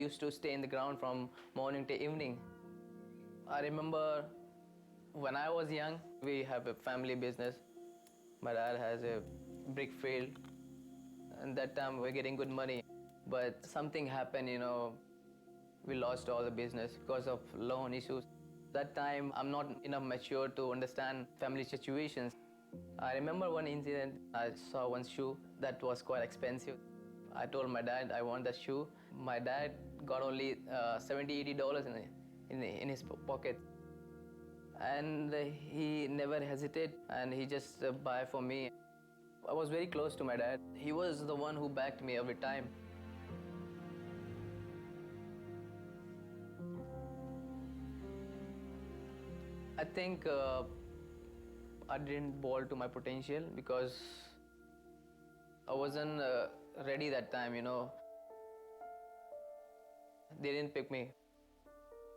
Used to stay in the ground from morning to evening. I remember when I was young, we have a family business. My dad has a brick field, and that time we're getting good money. But something happened, we lost all the business because of loan issues. That time I'm not enough mature to understand family situations. I remember one incident. I saw one shoe that was quite expensive. I told my dad I want that shoe. My dad got only $70-80 in his pocket, and he never hesitated, and he just buy for me. I was very close to my dad. He was the one who backed me every time. I think I didn't bowl to my potential because I wasn't ready that time, They didn't pick me.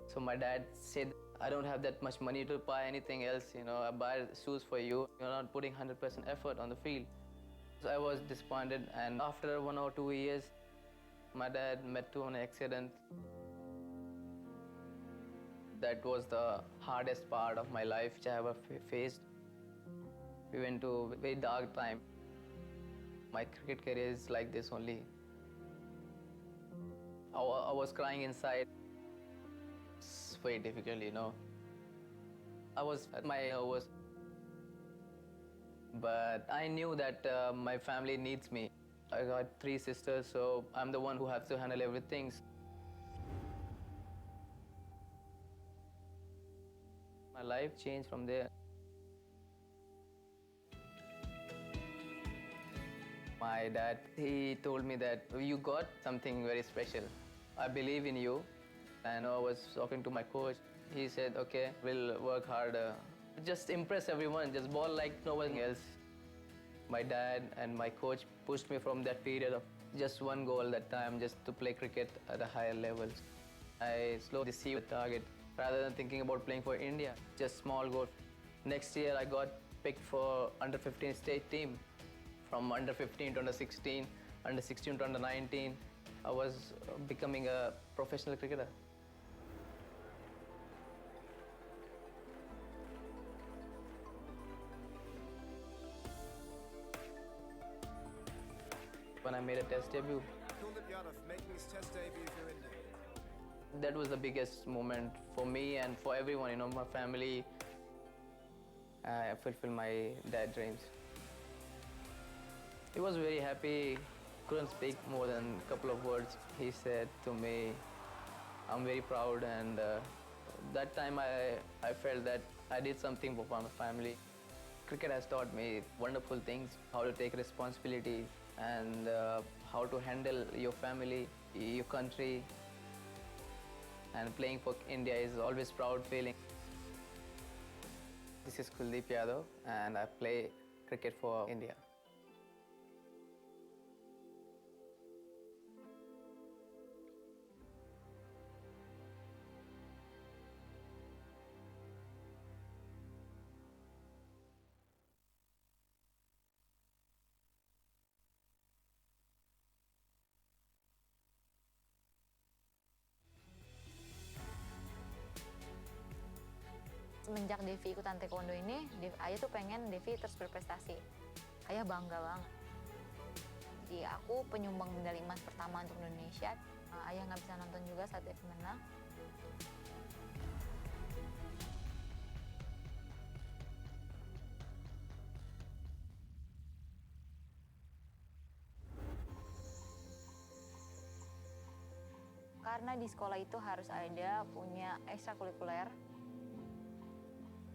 So my dad said, I don't have that much money to buy anything else, I buy shoes for you. You're not putting 100% effort on the field. So I was disappointed, and after 1 or 2 years, my dad met to an accident. That was the hardest part of my life which I ever faced. We went to a very dark time. My cricket career is like this only. I was crying inside. It's very difficult, I was at my nervous. But I knew that my family needs me. I got 3 sisters, so I'm the one who has to handle everything. My life changed from there. My dad, he told me that you got something very special. I believe in you. And I was talking to my coach. He said, okay, we'll work harder. Just impress everyone, just ball like no one else. My dad and my coach pushed me from that period of just one goal that time, just to play cricket at a higher level. I slowly see the target rather than thinking about playing for India, just small goal. Next year I got picked for under 15 state team. From under 15 to under 16, under 16 to under 19, I was becoming a professional cricketer. When I made a test debut, making his test debut for India. That was the biggest moment for me and for everyone, my family. I fulfilled my dad's dreams. He was very happy, couldn't speak more than a couple of words. He said to me, I'm very proud, and that time I felt that I did something for my family. Cricket has taught me wonderful things, how to take responsibility and how to handle your family, your country. And playing for India is always proud feeling. This is Kuldeep Yadav, and I play cricket for India. Semenjak Devi ikutan taekwondo ini, ayah tuh pengen Devi terus berprestasi. Ayah bangga banget. Jadi aku penyumbang medali emas pertama untuk Indonesia. Ayah nggak bisa nonton juga saat Devi menang. Karena di sekolah itu harus ada punya ekstrakurikuler.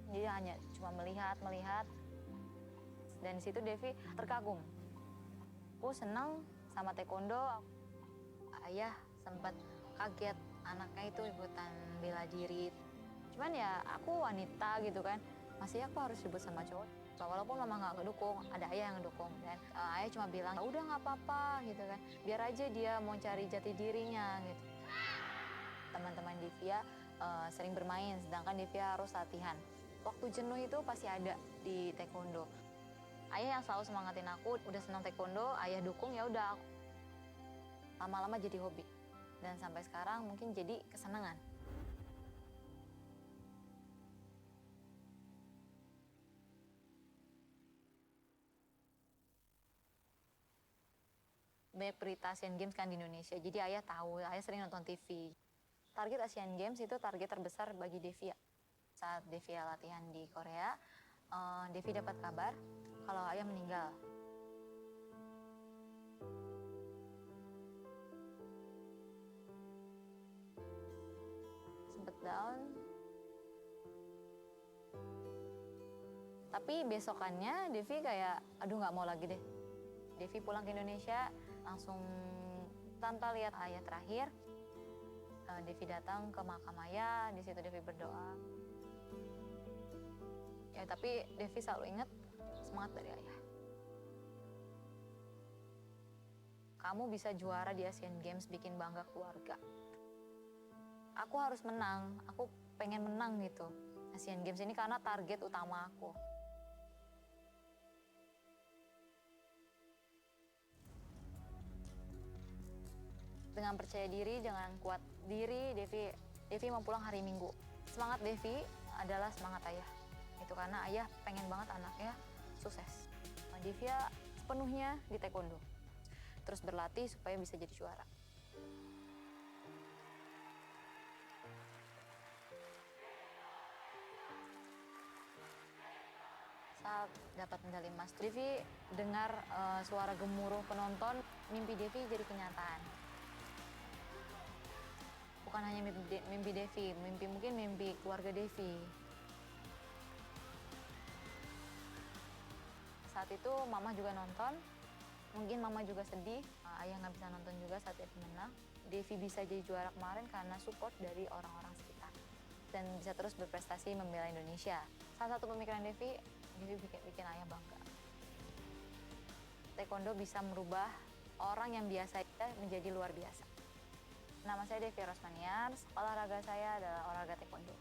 Jadi hanya cuma melihat, dan di situ Devi terkagum. Aku senang sama taekwondo. Ayah sempat kaget anaknya itu ikutan bela diri. Cuman ya aku wanita gitu kan, masih aku harus ribut sama cowok. Walaupun mama nggak ngedukung, ada ayah yang ngedukung. Dan ayah cuma bilang, udah nggak apa-apa gitu kan, biar aja dia mau cari jati dirinya gitu. Teman-teman Devia sering bermain, sedangkan Devia harus latihan. Waktu jenuh itu pasti ada di taekwondo. Ayah yang selalu semangatin aku, udah senang taekwondo, ayah dukung, ya udah lama-lama jadi hobi. dan sampai sekarang mungkin jadi kesenangan. Banyak berita Asian Games kan di Indonesia, jadi ayah tahu, ayah sering nonton TV. Target Asian Games itu target terbesar bagi Devia. Saat Devia latihan di Korea, Devi dapat kabar kalau ayah meninggal. Sempet down. Tapi besokannya Devi kayak, aduh nggak mau lagi deh. Devi pulang ke Indonesia, langsung tanpa lihat ayah terakhir, Devi datang ke makam ayah, di situ Devi berdoa. Ya, tapi Devi selalu ingat semangat dari ayah. Kamu bisa juara di Asian Games, bikin bangga keluarga. Aku harus menang, aku pengen menang gitu. Asian Games ini karena target utama aku. Dengan percaya diri, dengan kuat diri, Devi mau pulang hari Minggu. Semangat Devi adalah semangat ayah. Itu karena ayah pengen banget anaknya sukses. Devia sepenuhnya di taekwondo. Terus berlatih supaya bisa jadi juara. Saat dapat medali emas, Devi dengar suara gemuruh penonton, mimpi Devi jadi kenyataan. Bukan hanya mimpi Devi, mungkin mimpi keluarga Devi. Saat itu mama juga nonton, mungkin mama juga sedih, ayah nggak bisa nonton juga saat Devi menang. Devi bisa jadi juara kemarin karena support dari orang-orang sekitar. Dan bisa terus berprestasi membela Indonesia. Salah satu pemikiran Devi bikin ayah bangga. Taekwondo bisa merubah orang yang biasa menjadi luar biasa. Nama saya Devi Rosmaniar, olahraga saya adalah olahraga taekwondo.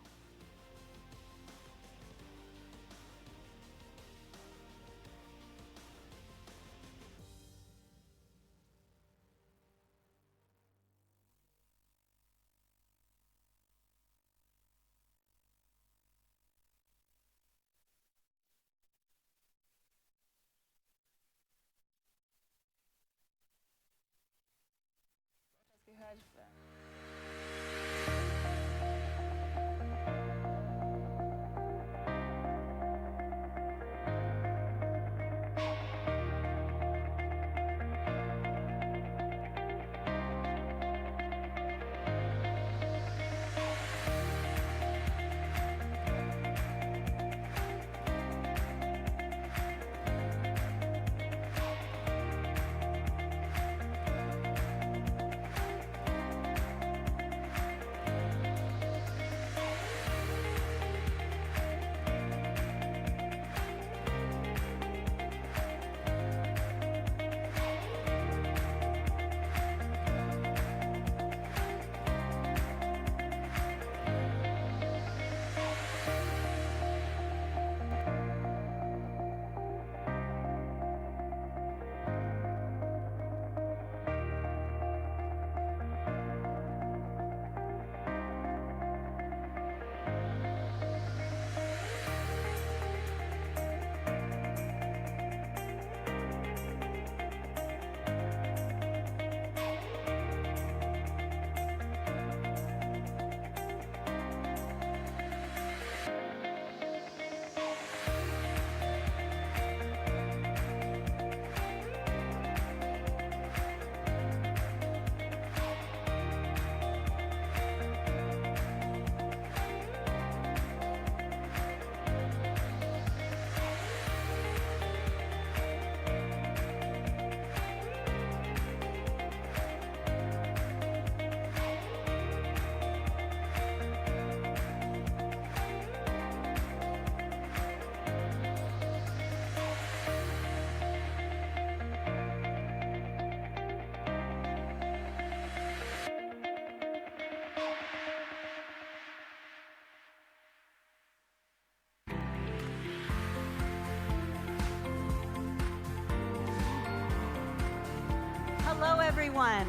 Hello, everyone.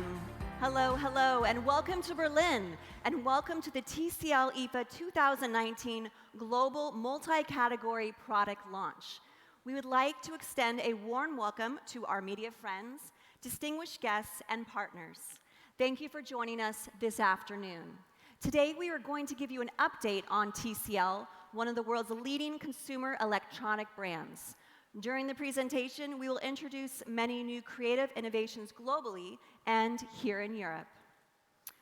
Hello, hello, and welcome to Berlin, and welcome to the TCL IFA 2019 Global Multi-Category Product Launch. We would like to extend a warm welcome to our media friends, distinguished guests, and partners. Thank you for joining us this afternoon. Today, we are going to give you an update on TCL, one of the world's leading consumer electronic brands. During the presentation, we will introduce many new creative innovations globally and here in Europe.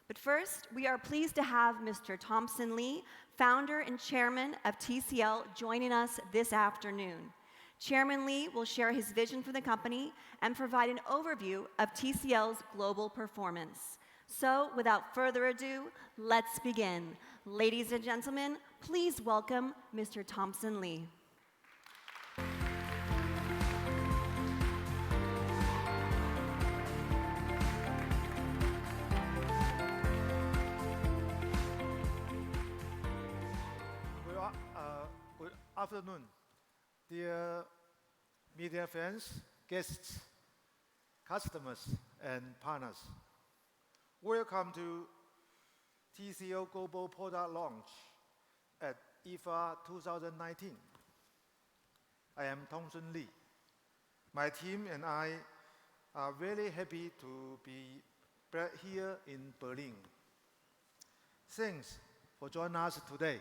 But first, we are pleased to have Mr. Thompson Lee, founder and chairman of TCL, joining us this afternoon. Chairman Lee will share his vision for the company and provide an overview of TCL's global performance. So, without further ado, let's begin. Ladies and gentlemen, please welcome Mr. Thompson Lee. Good afternoon, dear media friends, guests, customers, and partners. Welcome to TCL Global Product Launch at IFA 2019. I am Thompson Lee. My team and I are very happy to be back here in Berlin. Thanks for joining us today.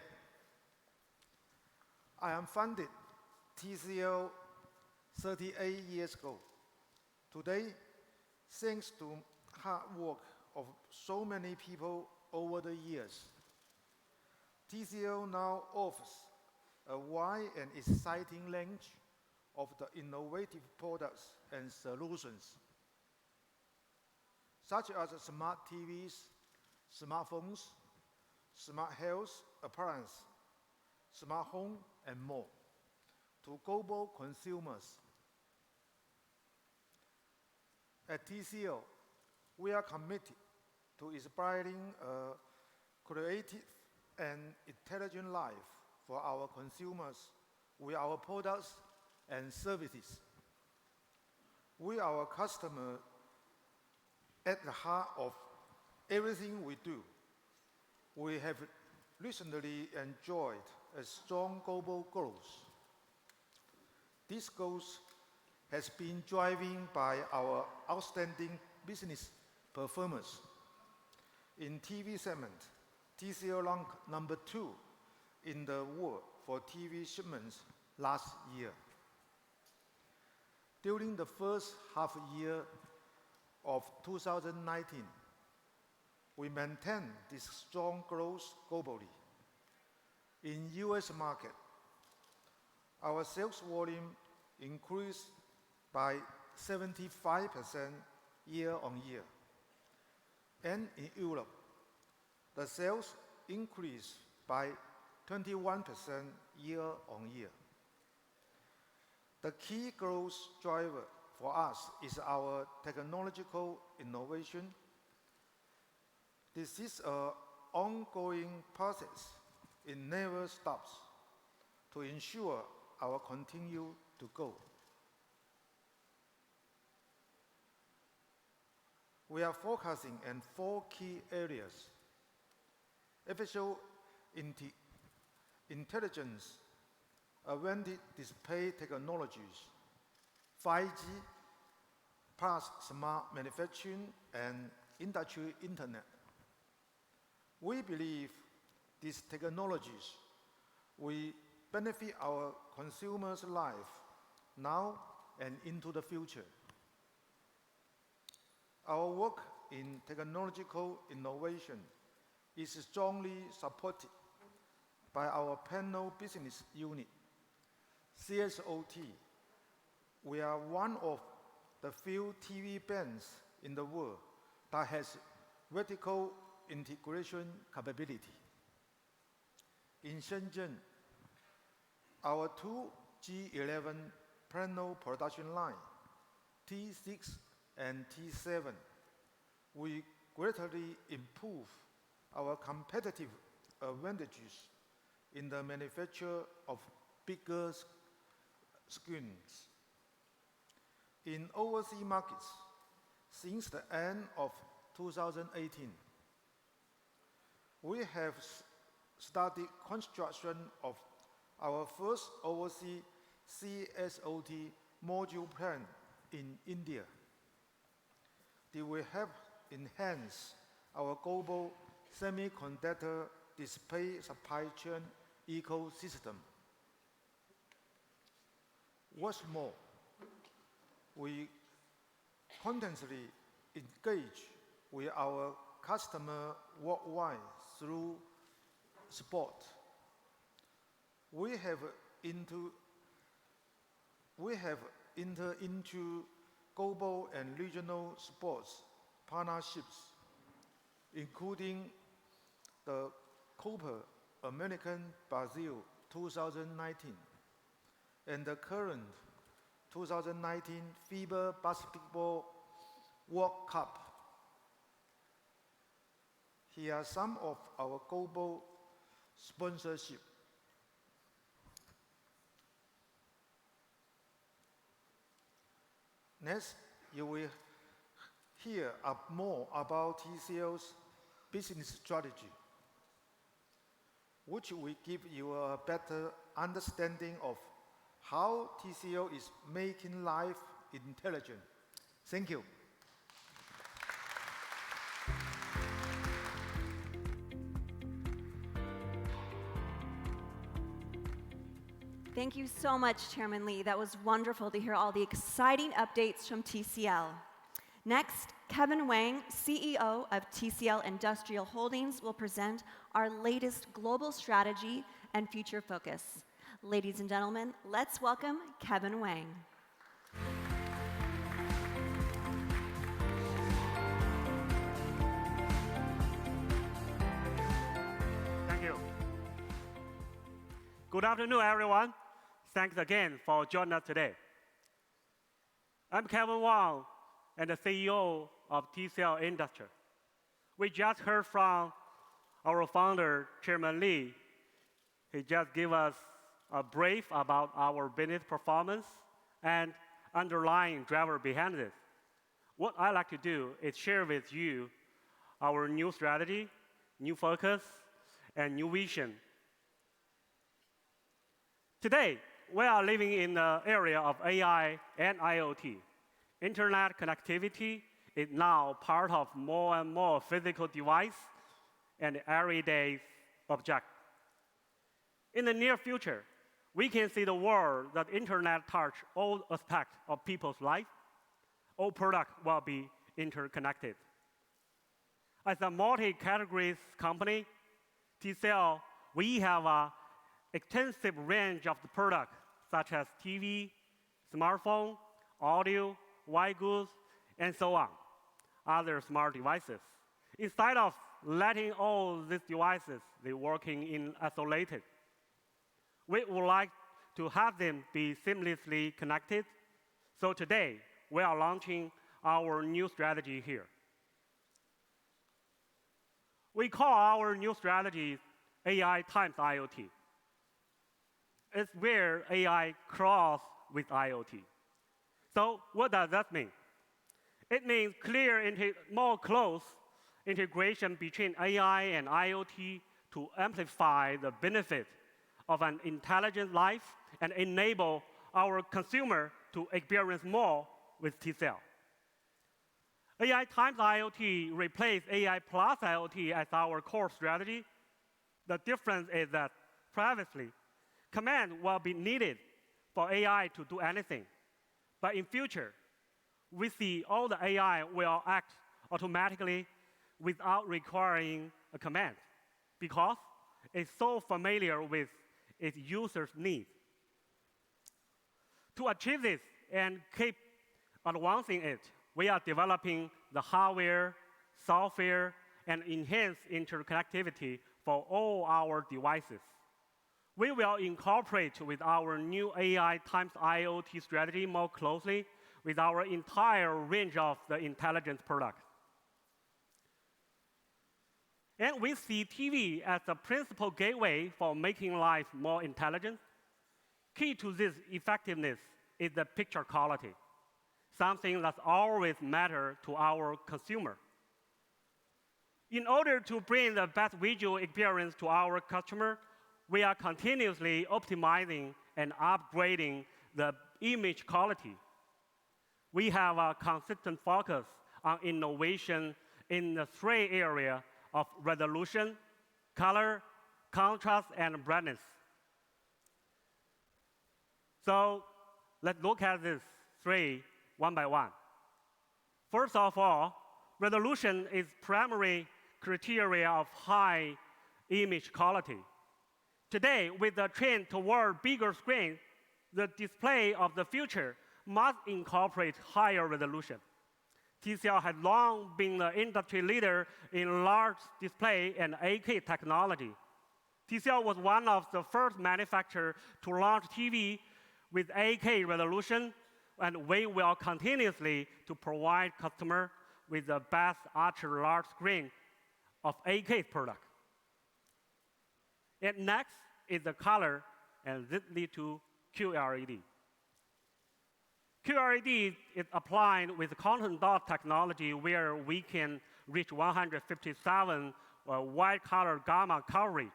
I am founded TCL 38 years ago. Today, thanks to hard work of so many people over the years, TCL now offers a wide and exciting range of the innovative products and solutions, such as smart TVs, smartphones, smart health appliances, smart home, and more, to global consumers. At TCL, we are committed to inspiring a creative and intelligent life for our consumers with our products and services. With our customer at the heart of everything we do, we have recently enjoyed a strong global growth. This growth has been driven by our outstanding business performance. In TV segment, TCL ranked number 2 in the world for TV shipments last year. During the first half year of 2019, we maintained this strong growth globally. In US market, our sales volume increased by 75% year-on-year. And in Europe, the sales increased by 21% year-on-year. The key growth driver for us is our technological innovation. This is an ongoing process. It never stops to ensure our continue to go. We are focusing on 4 key areas: artificial intelligence, advanced display technologies, 5G, plus smart manufacturing and industry internet. We believe these technologies will benefit our consumers' life now and into the future. Our work in technological innovation is strongly supported by our panel business unit, CSOT. We are one of the few TV brands in the world that has vertical integration capability. In Shenzhen, our 2 G11 panel production line, T6 and T7, we greatly improve our competitive advantages in the manufacture of bigger screens. In overseas markets, since the end of 2018. We have started construction of our first overseas CSOT module plant in India. They will help enhance our global semiconductor display supply chain ecosystem. What's more, we constantly engage with our customer worldwide through support. We have entered into global and regional sports partnerships, including the Copa American Brazil 2019 and the current 2019 FIBA Basketball World Cup. Here are some of our global sponsorship. Next, you will hear more about TCL's business strategy, which will give you a better understanding of how TCL is making life intelligent. Thank you. Thank you so much, Chairman Lee. That was wonderful to hear all the exciting updates from TCL. Next, Kevin Wang, CEO of TCL Industrial Holdings, will present our latest global strategy and future focus. Ladies and gentlemen, let's welcome Kevin Wang. Thank you. Good afternoon, everyone. Thanks again for joining us today. I'm Kevin Wang, and the CEO of TCL Industry. We just heard from our founder, Chairman Lee. He just gave us a brief about our business performance and underlying driver behind it. What I like to do is share with you our new strategy, new focus, and new vision. Today, we are living in the area of AI and IoT. Internet connectivity is now part of more and more physical device and everyday object. In the near future, we can see the world that Internet touch all aspects of people's life. All products will be interconnected. As a multi-categories company, TCL, we have an extensive range of the products such as TV, smartphone, audio, white goods, and so on, other smart devices. Instead of letting all these devices be working in isolated, we would like to have them be seamlessly connected. So today, we are launching our new strategy here. We call our new strategy AI times IoT. It's where AI cross with IoT. So what does that mean? It means more close integration between AI and IoT to amplify the benefit of an intelligent life and enable our consumer to experience more with TCL. AI times IoT replaces AI plus IoT as our core strategy. The difference is that previously, command will be needed for AI to do anything. But in future, we see all the AI will act automatically without requiring a command because it's so familiar with its user's needs. To achieve this and keep advancing it, we are developing the hardware, software, and enhanced interconnectivity for all our devices. We will incorporate with our new AI times IoT strategy more closely with our entire range of the intelligent products. And we see TV as the principal gateway for making life more intelligent. Key to this effectiveness is the picture quality, something that always matters to our consumer. In order to bring the best visual experience to our customer, we are continuously optimizing and upgrading the image quality. We have a consistent focus on innovation in the three areas of resolution, color, contrast, and brightness. So let's look at these three one by one. First of all, resolution is primary criteria of high image quality. Today, with the trend toward bigger screens, the display of the future must incorporate higher resolution. TCL has long been the industry leader in large display and 8K technology. TCL was one of the first manufacturers to launch TV with 8K resolution, and we will continuously to provide customers with the best ultra-large screen of 8K product. And next is the color, and this leads to QLED. QLED is applied with quantum dot technology where we can reach 157 white color gamma coverage.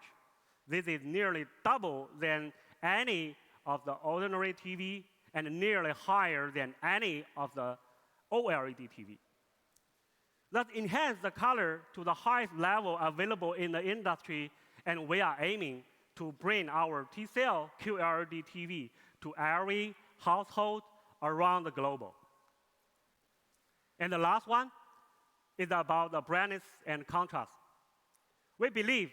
This is nearly double than any of the ordinary TV and nearly higher than any of the OLED TV. That enhance the color to the highest level available in the industry, and we are aiming to bring our TCL QLED TV to every household around the globe. And the last one is about the brightness and contrast. We believe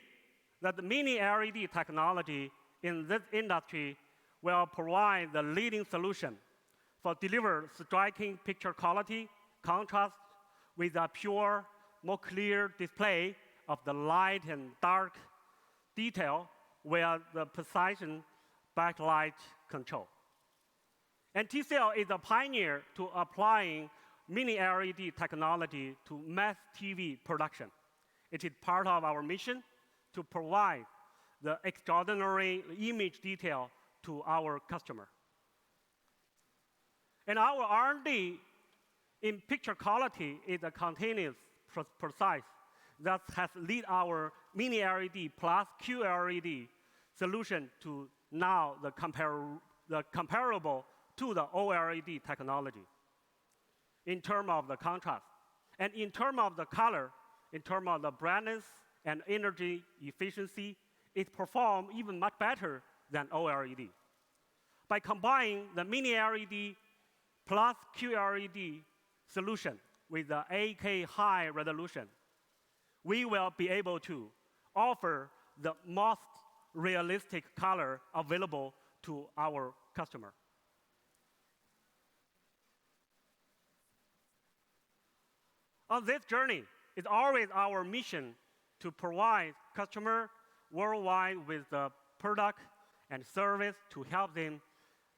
that the mini LED technology in this industry will provide the leading solution for deliver striking picture quality, contrast with a pure, more clear display of the light and dark detail with the precision backlight control. And TCL is a pioneer to applying mini LED technology to mass TV production. It is part of our mission to provide the extraordinary image detail to our customer. And our R&D in picture quality is a continuous process that has led our mini LED plus QLED solution to now the comparable to the OLED technology in terms of the contrast. And in terms of the color, in terms of the brightness and energy efficiency, it performs even much better than OLED. By combining the mini LED plus QLED solution with the 8K high resolution, we will be able to offer the most realistic color available to our customer. On this journey, it's always our mission to provide customers worldwide with the product and service to help them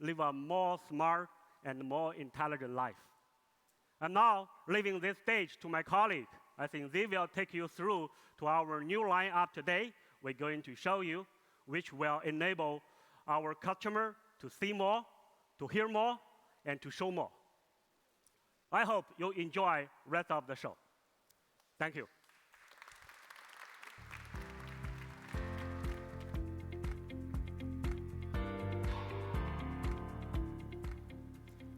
live a more smart and more intelligent life. I'm now leaving this stage to my colleague. I think they will take you through to our new lineup today. We're going to show you which will enable our customer to see more, to hear more, and to show more. I hope you enjoy the rest of the show. Thank you.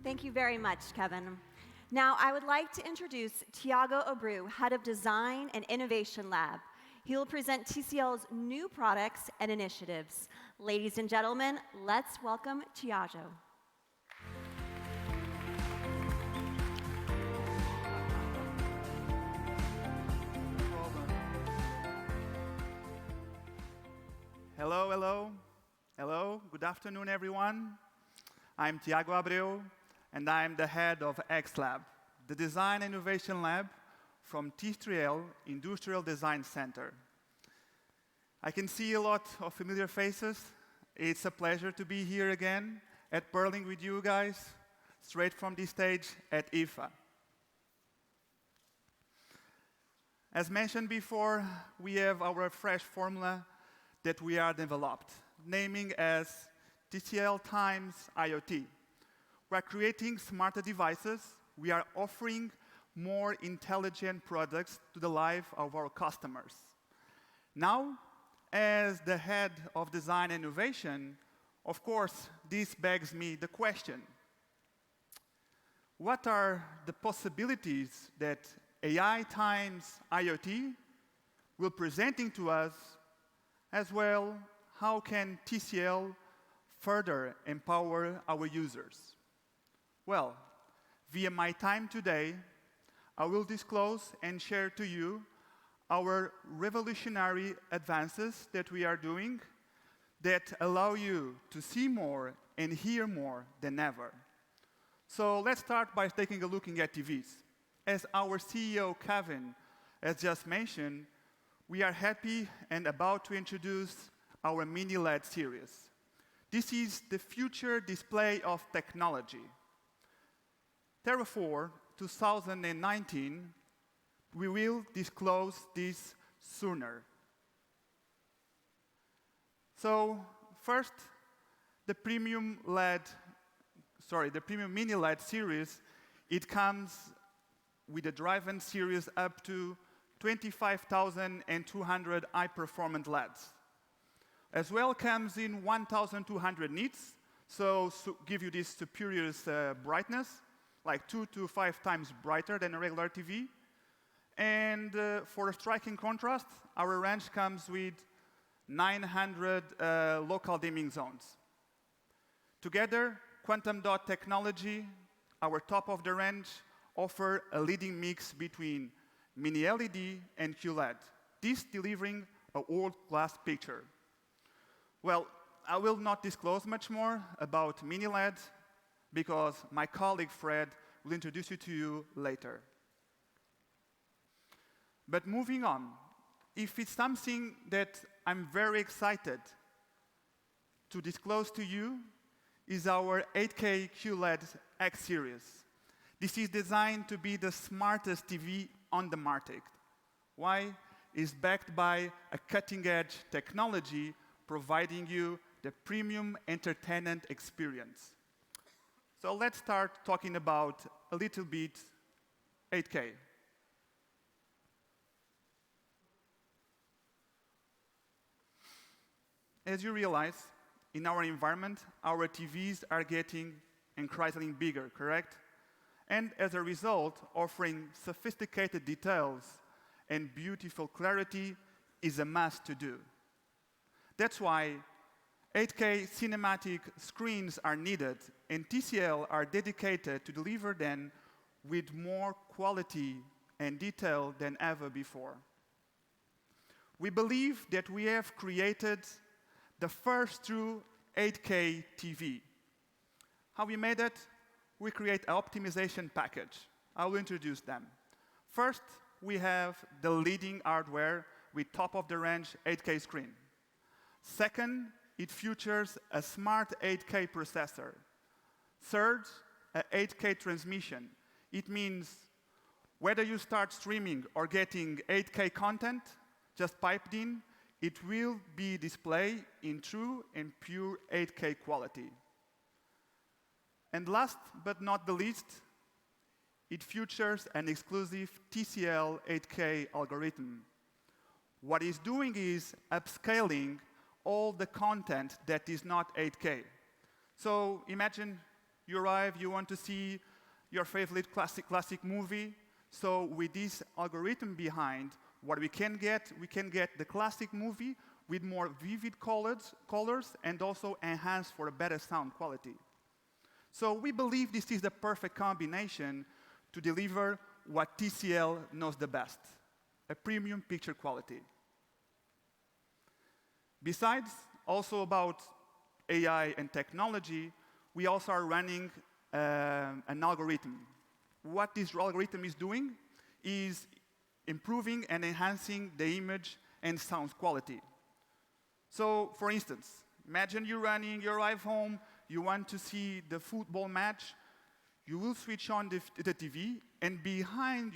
Thank you very much, Kevin. Now, I would like to introduce Tiago Abreu, Head of Design and Innovation Lab. He will present TCL's new products and initiatives. Ladies and gentlemen, let's welcome Tiago. Hello, hello. Hello, good afternoon, everyone. I'm Tiago Abreu, and I'm the head of X Lab, the Design and Innovation Lab from TCL Industrial Design Center. I can see a lot of familiar faces. It's a pleasure to be here again at Berlin with you guys, straight from the stage at IFA. As mentioned before, we have our fresh formula that we are developed, naming as TCL times IoT. We are creating smarter devices. We are offering more intelligent products to the life of our customers. Now, as the head of design and innovation, of course, this begs me the question: what are the possibilities that AI times IoT will presenting to us? As well, how can TCL further empower our users? Well, via my time today, I will disclose and share to you our revolutionary advances that we are doing that allow you to see more and hear more than ever. So let's start by taking a look at TVs. As our CEO, Kevin, has just mentioned, we are happy and about to introduce our Mini LED series. This is the future display of technology. Therefore, 2019, we will disclose this sooner. So, first, the premium Mini LED series, it comes with a drive-in series up to 25,200 high-performance LEDs. As well comes in 1,200 nits, so give you this superior brightness, like 2 to 5 times brighter than a regular TV. And for a striking contrast, our range comes with 900 local dimming zones. Together, quantum dot technology, our top of the range, offer a leading mix between Mini LED and QLED, this delivering a world-class picture. Well, I will not disclose much more about Mini LED because my colleague Fred will introduce it to you later. But moving on, if it's something that I'm very excited to disclose to you is our 8K QLED X series. This is designed to be the smartest TV on the market. Why? It's backed by a cutting-edge technology providing you the premium entertainment experience. So let's start talking about a little bit 8K. As you realize, in our environment, our TVs are getting increasingly bigger, correct? And as a result, offering sophisticated details and beautiful clarity is a must to do. That's why 8K cinematic screens are needed, and TCL are dedicated to deliver them with more quality and detail than ever before. We believe that we have created the first true 8K TV. How we made it? We create an optimization package. I will introduce them. First, we have the leading hardware with top-of-the-range 8K screen. Second, it features a smart 8K processor. Third, an 8K transmission. It means whether you start streaming or getting 8K content, just piped in, it will be displayed in true and pure 8K quality. And last but not the least, it features an exclusive TCL 8K algorithm. What it's doing is upscaling all the content that is not 8K. So imagine you arrive, you want to see your favorite classic movie. So with this algorithm behind, what we can get the classic movie with more vivid colors and also enhanced for a better sound quality. So we believe this is the perfect combination to deliver what TCL knows the best, a premium picture quality. Besides, also about AI and technology, we also are running an algorithm. What this algorithm is doing is improving and enhancing the image and sound quality. So, for instance, imagine you're running your live home, you want to see the football match, you will switch on the TV, and behind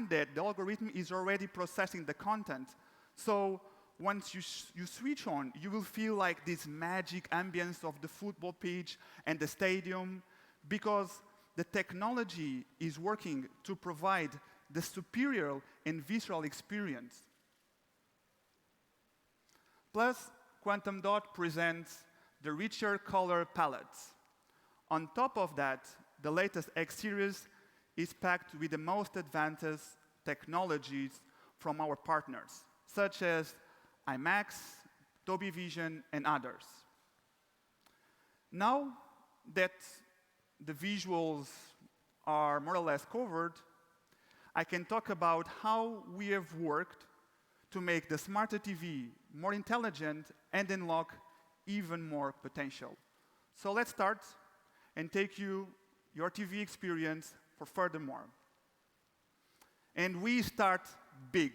that, the algorithm is already processing the content. So once you switch on, you will feel like this magic ambience of the football pitch and the stadium, because the technology is working to provide the superior and visceral experience. Plus, Quantum Dot presents the richer color palettes. On top of that, the latest X series is packed with the most advanced technologies from our partners, such as IMAX, Dolby Vision, and others. Now that the visuals are more or less covered, I can talk about how we have worked to make the smarter TV more intelligent and unlock even more potential. So let's start and take you your TV experience for furthermore. And we start big.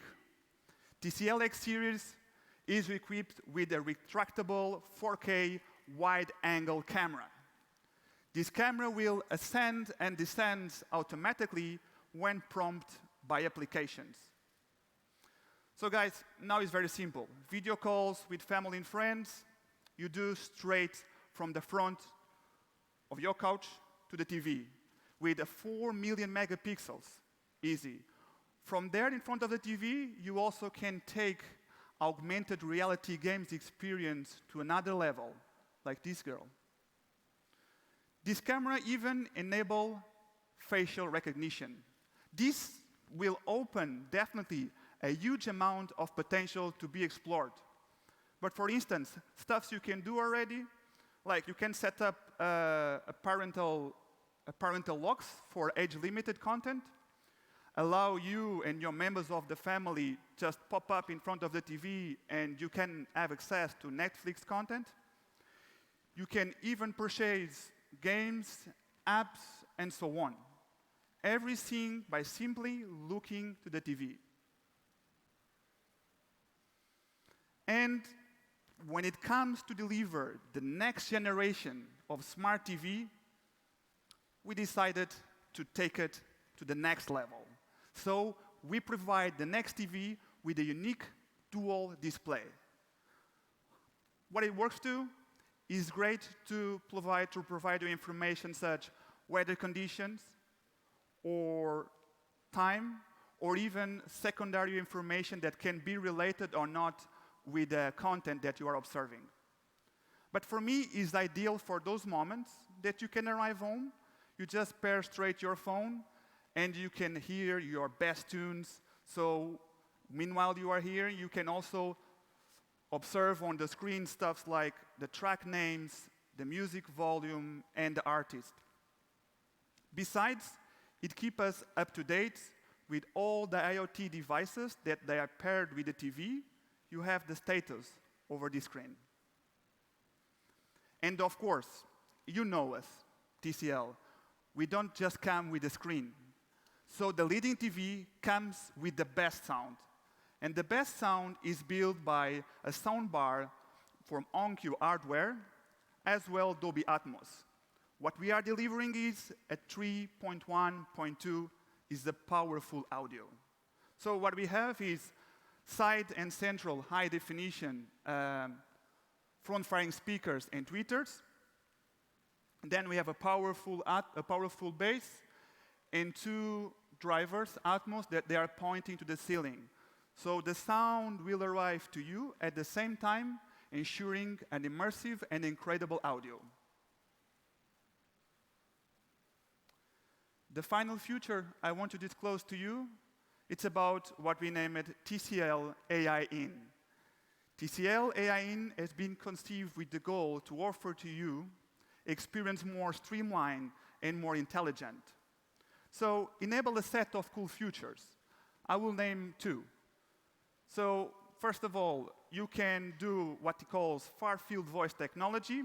TCL X series is equipped with a retractable 4K wide-angle camera. This camera will ascend and descend automatically when prompted by applications. So guys, now it's very simple. Video calls with family and friends, you do straight from the front of your couch to the TV with a 4 million megapixels, easy. From there in front of the TV, you also can take augmented reality games experience to another level, like this girl. This camera even enables facial recognition. This will open, definitely, a huge amount of potential to be explored. But for instance, stuff you can do already, like you can set up a parental locks for age-limited content, allow you and your members of the family just pop up in front of the TV and you can have access to Netflix content. You can even purchase games, apps, and so on. Everything by simply looking to the TV. And when it comes to deliver the next generation of smart TV, we decided to take it to the next level. So we provide the next TV with a unique dual display. What it works to is great to provide you information such weather conditions, or time, or even secondary information that can be related or not with the content that you are observing. But for me, it's ideal for those moments that you can arrive home, you just pair straight your phone, and you can hear your best tunes. So meanwhile you are here, you can also observe on the screen stuff like the track names, the music volume, and the artist. Besides, it keeps us up to date with all the IoT devices that they are paired with the TV. You have the status over the screen. And of course, you know us, TCL. We don't just come with a screen. So the leading TV comes with the best sound. And the best sound is built by a soundbar from OnQ hardware, as well Dolby Atmos. What we are delivering is at 3.1.2 is the powerful audio. So what we have is side and central high definition front-firing speakers and tweeters. Then we have a powerful bass and two drivers, Atmos, that they are pointing to the ceiling. So the sound will arrive to you at the same time, ensuring an immersive and incredible audio. The final feature I want to disclose to you, it's about what we named TCL AI In. TCL AI In has been conceived with the goal to offer to you experience more streamlined and more intelligent. So enable a set of cool features. I will name two. So first of all, you can do what he calls far-field voice technology.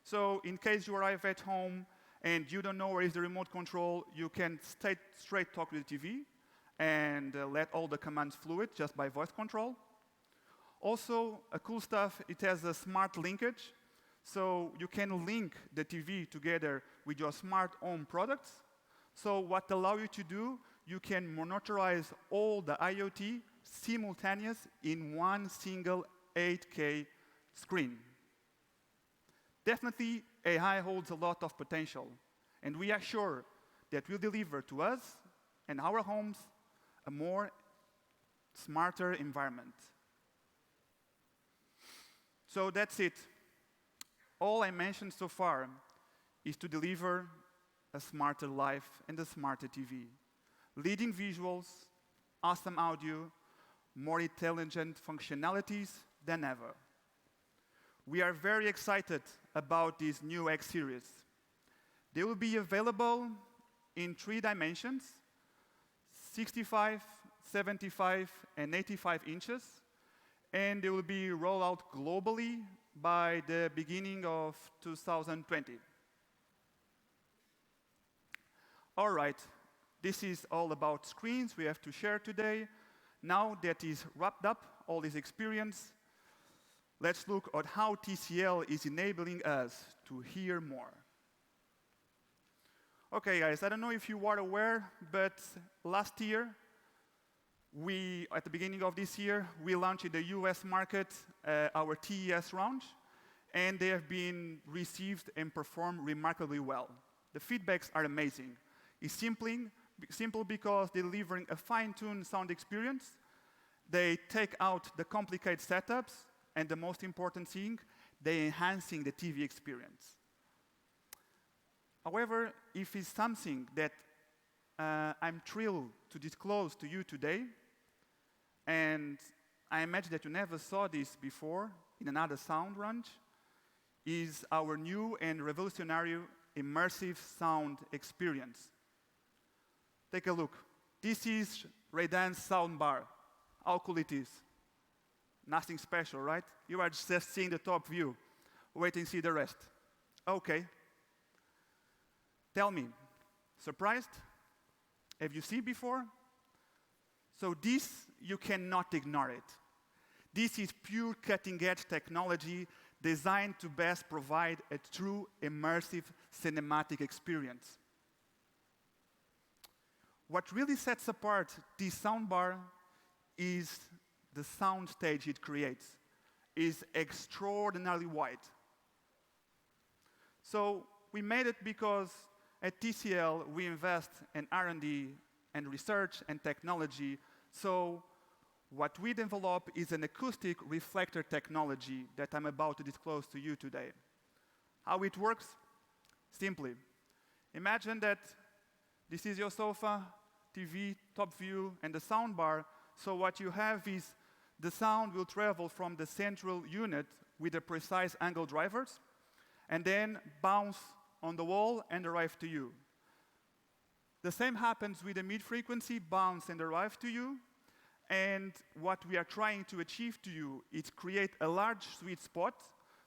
So in case you arrive at home and you don't know where is the remote control, you can straight talk with the TV and let all the commands fluid just by voice control. Also, a cool stuff, it has a smart linkage. So you can link the TV together with your smart home products. So what allow you to do, you can monitorize all the IoT simultaneous in one single 8K screen. Definitely, AI holds a lot of potential, and we are sure that will deliver to us and our homes a more smarter environment. So that's it. All I mentioned so far is to deliver a smarter life and a smarter TV. Leading visuals, awesome audio, more intelligent functionalities than ever. We are very excited about this new X series. They will be available in 3 dimensions, 65, 75, and 85 inches, and they will be rolled out globally by the beginning of 2020. All right, this is all about screens we have to share today. Now that is wrapped up, all this experience, let's look at how TCL is enabling us to hear more. Okay, guys, I don't know if you are aware, but last year, at the beginning of this year, we launched in the US market our TES launch, and they have been received and performed remarkably well. The feedbacks are amazing. It's simple because they're delivering a fine-tuned sound experience. They take out the complicated setups, and the most important thing, they're enhancing the TV experience. However, if it's something that I'm thrilled to disclose to you today, and I imagine that you never saw this before in another sound range, is our new and revolutionary immersive sound experience. Take a look. This is Ray-Dan's soundbar. How cool it is. Nothing special, right? You are just seeing the top view. Wait and see the rest. Okay. Tell me, surprised? Have you seen before? So this, you cannot ignore it. This is pure cutting-edge technology designed to best provide a true immersive cinematic experience. What really sets apart this soundbar is the sound stage it creates. It's extraordinarily wide. So we made it because at TCL, we invest in R&D and research and technology. So what we develop is an acoustic reflector technology that I'm about to disclose to you today. How it works? Simply. Imagine that this is your sofa, TV, top view, and the soundbar. So what you have is the sound will travel from the central unit with the precise angle drivers, and then bounce on the wall and arrive to you. The same happens with the mid-frequency, bounce and arrive to you. And what we are trying to achieve to you is create a large sweet spot,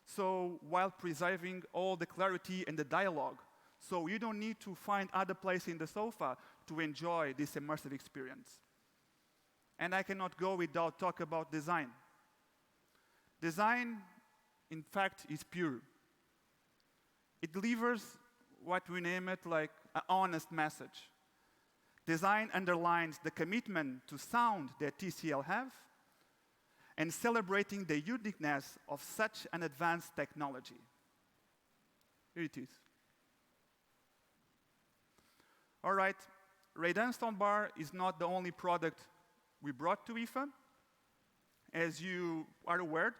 so while preserving all the clarity and the dialogue. So you don't need to find other place in the sofa to enjoy this immersive experience. And I cannot go without talk about design. Design, in fact, is pure. It delivers what we name it like an honest message. Design underlines the commitment to sound that TCL have and celebrating the uniqueness of such an advanced technology. Here it is. All right, Ray-Dan soundbar is not the only product we brought to IFA. As you are aware,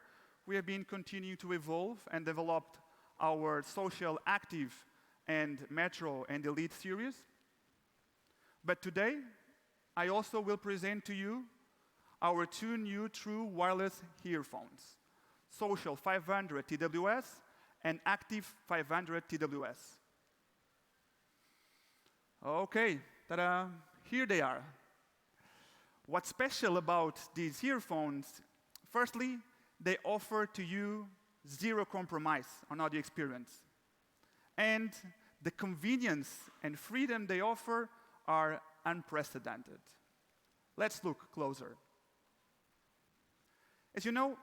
we have been continuing to evolve and developed our social active and Metro and Elite series. But today, I also will present to you our 2 new true wireless earphones, Social 500 TWS and Active 500 TWS. Okay, ta-da, here they are. What's special about these earphones, firstly, they offer to you zero compromise on audio experience. And the convenience and freedom they offer are unprecedented. Let's look closer. As you know,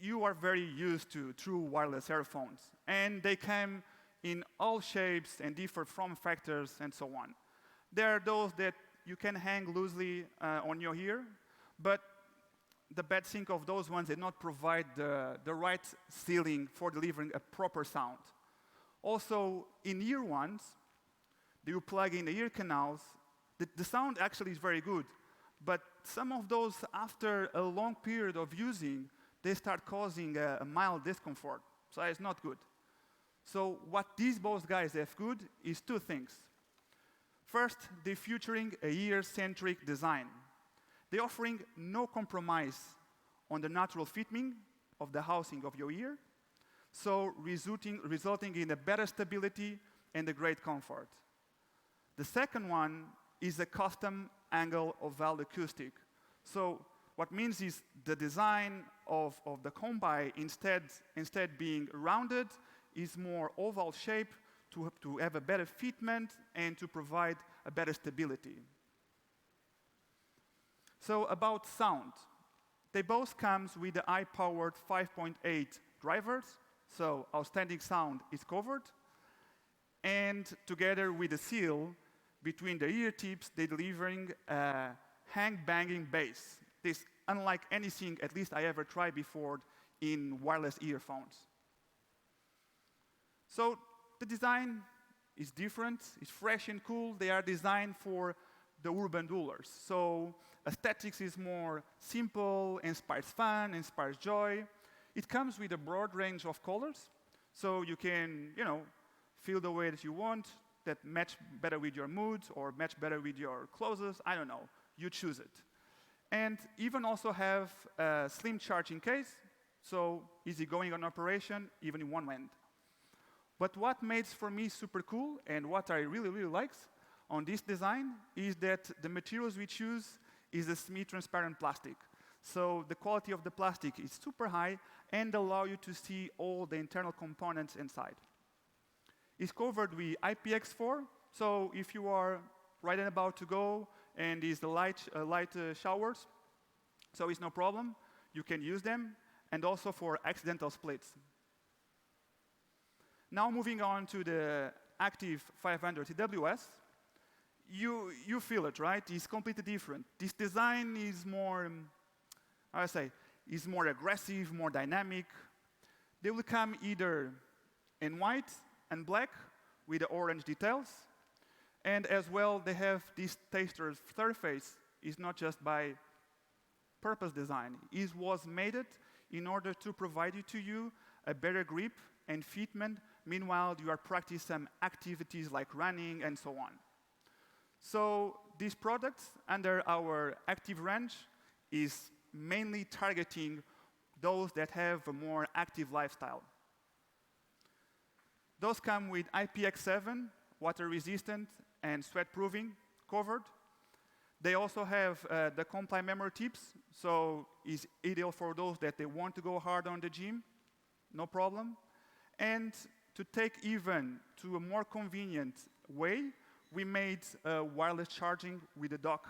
you are very used to true wireless earphones, and they come in all shapes and different form factors and so on. There are those that you can hang loosely on your ear, but the bad thing of those ones, they not provide the right ceiling for delivering a proper sound. Also, in ear ones, you plug in the ear canals, the sound actually is very good. But some of those, after a long period of using, they start causing a mild discomfort. So it's not good. So what these both guys have good is two things. First, they're featuring a ear-centric design. They're offering no compromise on the natural fitting of the housing of your ear, so resulting in a better stability and a great comfort. The second one is a custom angle of valve acoustic. So what means is the design of the combi, instead being rounded, is more oval shape to have a better fitment and to provide a better stability. So about sound. They both come with the high-powered 5.8 drivers, so outstanding sound is covered. And together with the seal between the ear tips, they're delivering a hang-banging bass. This unlike anything, at least I ever tried before, in wireless earphones. So the design is different, it's fresh and cool. They are designed for the urban dwellers. So aesthetics is more simple, inspires fun, inspires joy. It comes with a broad range of colors, so you can, feel the way that you want, that match better with your mood or match better with your clothes. I don't know. You choose it. And even also have a slim charging case, so easy going on operation, even in one hand. But what makes for me super cool and what I really, really like on this design is that the materials we choose is a semi-transparent plastic. So the quality of the plastic is super high and allow you to see all the internal components inside. It's covered with IPX4, so if you are right and about to go and is the light showers, so it's no problem. You can use them, and also for accidental splits. Now moving on to the Active 500 TWS, you feel it, right? It's completely different. This design is more, is more aggressive, more dynamic. They will come either in white and black with the orange details. And as well, they have this taster surface. It's not just by purpose design. It was made in order to provide to you a better grip and fitment. Meanwhile, you are practicing some activities like running and so on. So these products under our active range is mainly targeting those that have a more active lifestyle. Those come with IPX7, water resistant and sweat proofing covered. They also have the compliant memory tips, so it's ideal for those that they want to go hard on the gym, no problem. And to take even to a more convenient way, we made wireless charging with a dock.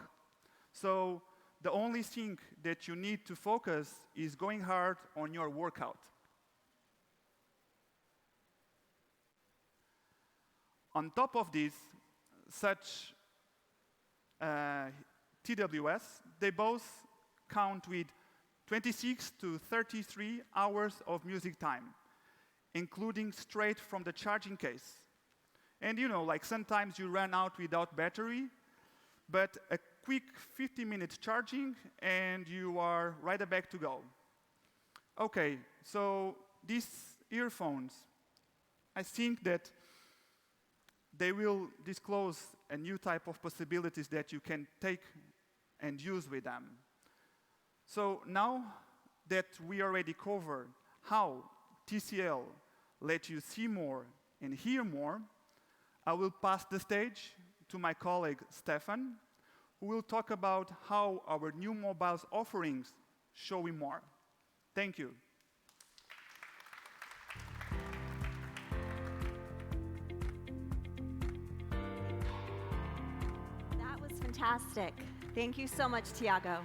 So the only thing that you need to focus is going hard on your workout. On top of this, such TWS, they both count with 26 to 33 hours of music time, including straight from the charging case. And like sometimes you run out without battery, but a quick 50-minute charging and you are right back to go. Okay, so these earphones, I think that they will disclose a new type of possibilities that you can take and use with them. So now that we already covered how TCL let you see more and hear more, I will pass the stage to my colleague Stefan, who will talk about how our new mobiles offerings show you more. Thank you. Fantastic. Thank you so much, Tiago.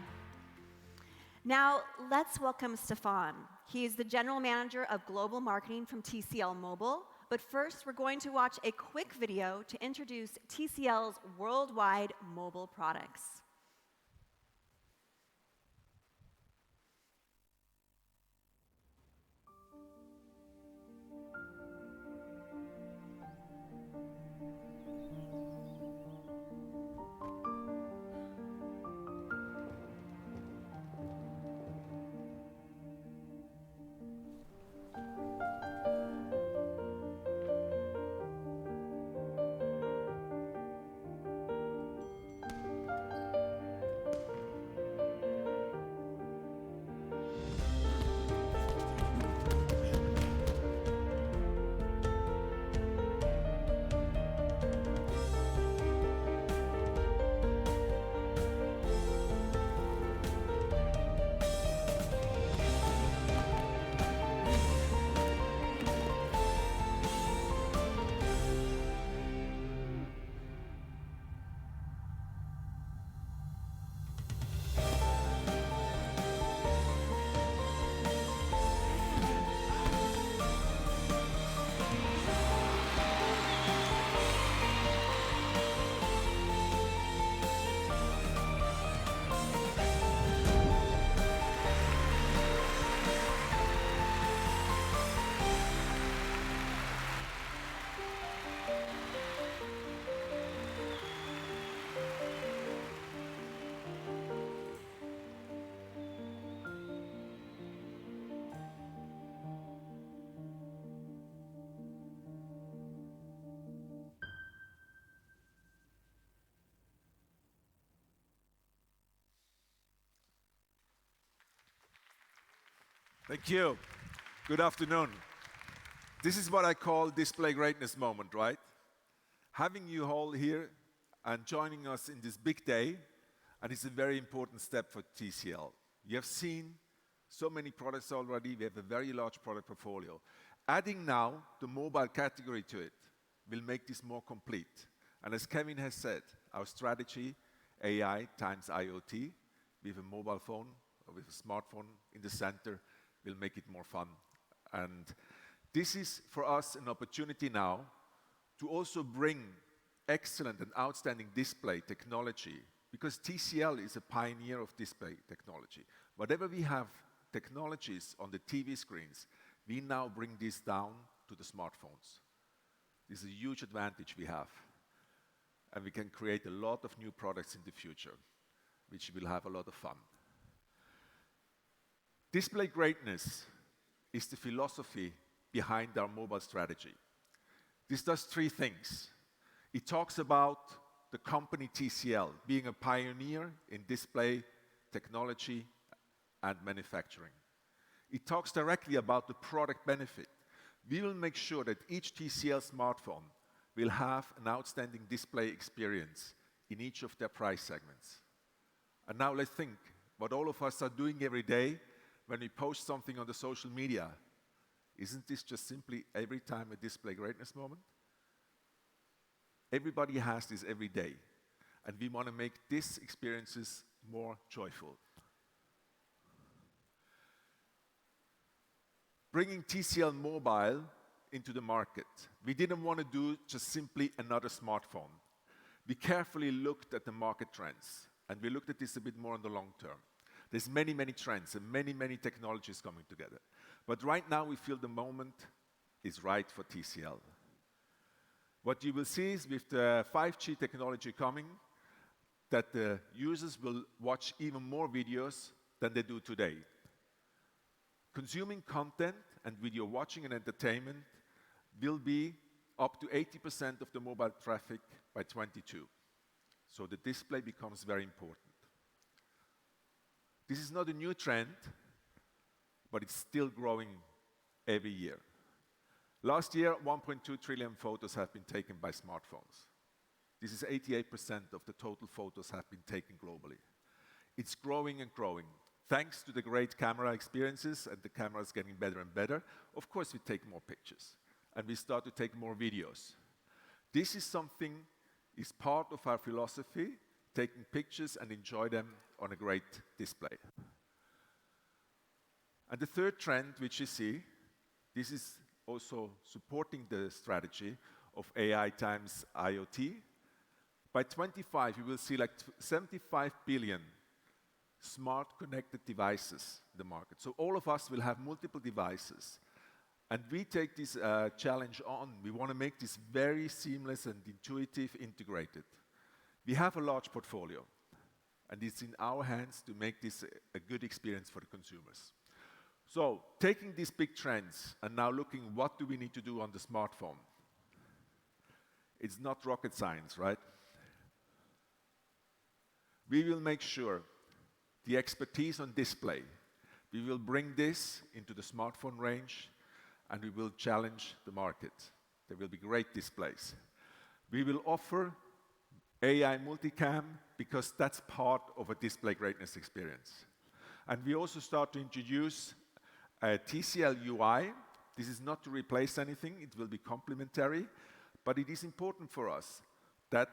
Now, let's welcome Stefan. He is the General Manager of Global Marketing from TCL Mobile. But first, we're going to watch a quick video to introduce TCL's worldwide mobile products. Thank you. Good afternoon. This is what I call display greatness moment, right? Having you all here and joining us in this big day, and it's a very important step for TCL. You have seen so many products already. We have a very large product portfolio. Adding now the mobile category to it will make this more complete. And as Kevin has said, our strategy, AI times IoT, with a mobile phone or with a smartphone in the center, will make it more fun. And this is, for us, an opportunity now to also bring excellent and outstanding display technology, because TCL is a pioneer of display technology. Whatever we have technologies on the TV screens, we now bring this down to the smartphones. This is a huge advantage we have. And we can create a lot of new products in the future, which will have a lot of fun. Display greatness is the philosophy behind our mobile strategy. This does three things. It talks about the company TCL being a pioneer in display technology and manufacturing. It talks directly about the product benefit. We will make sure that each TCL smartphone will have an outstanding display experience in each of their price segments. And now let's think what all of us are doing every day when we post something on the social media. Isn't this just simply every time a display greatness moment? Everybody has this every day, and we want to make these experiences more joyful. Bringing TCL Mobile into the market, we didn't want to do just simply another smartphone. We carefully looked at the market trends, and we looked at this a bit more in the long term. There's many, many trends and many, many technologies coming together. But right now, we feel the moment is right for TCL. What you will see is with the 5G technology coming, that the users will watch even more videos than they do today. Consuming content and video watching and entertainment will be up to 80% of the mobile traffic by 2022. So the display becomes very important. This is not a new trend, but it's still growing every year. Last year, 1.2 trillion photos have been taken by smartphones. This is 88% of the total photos have been taken globally. It's growing and growing. Thanks to the great camera experiences and the cameras getting better and better, of course we take more pictures and we start to take more videos. This is something, is part of our philosophy, taking pictures and enjoy them on a great display. And the third trend which you see, this is also supporting the strategy of AI times IoT. By 2025, you will see like 75 billion smart connected devices in the market. So all of us will have multiple devices. And we take this challenge on. We want to make this very seamless and intuitive, integrated. We have a large portfolio, and it's in our hands to make this a good experience for the consumers. So taking these big trends and now looking what do we need to do on the smartphone. It's not rocket science, right? We will make sure the expertise on display, we will bring this into the smartphone range, and we will challenge the market. There will be great displays. We will offer AI multicam because that's part of a display greatness experience. And we also start to introduce TCL UI. This is not to replace anything, it will be complementary, but it is important for us that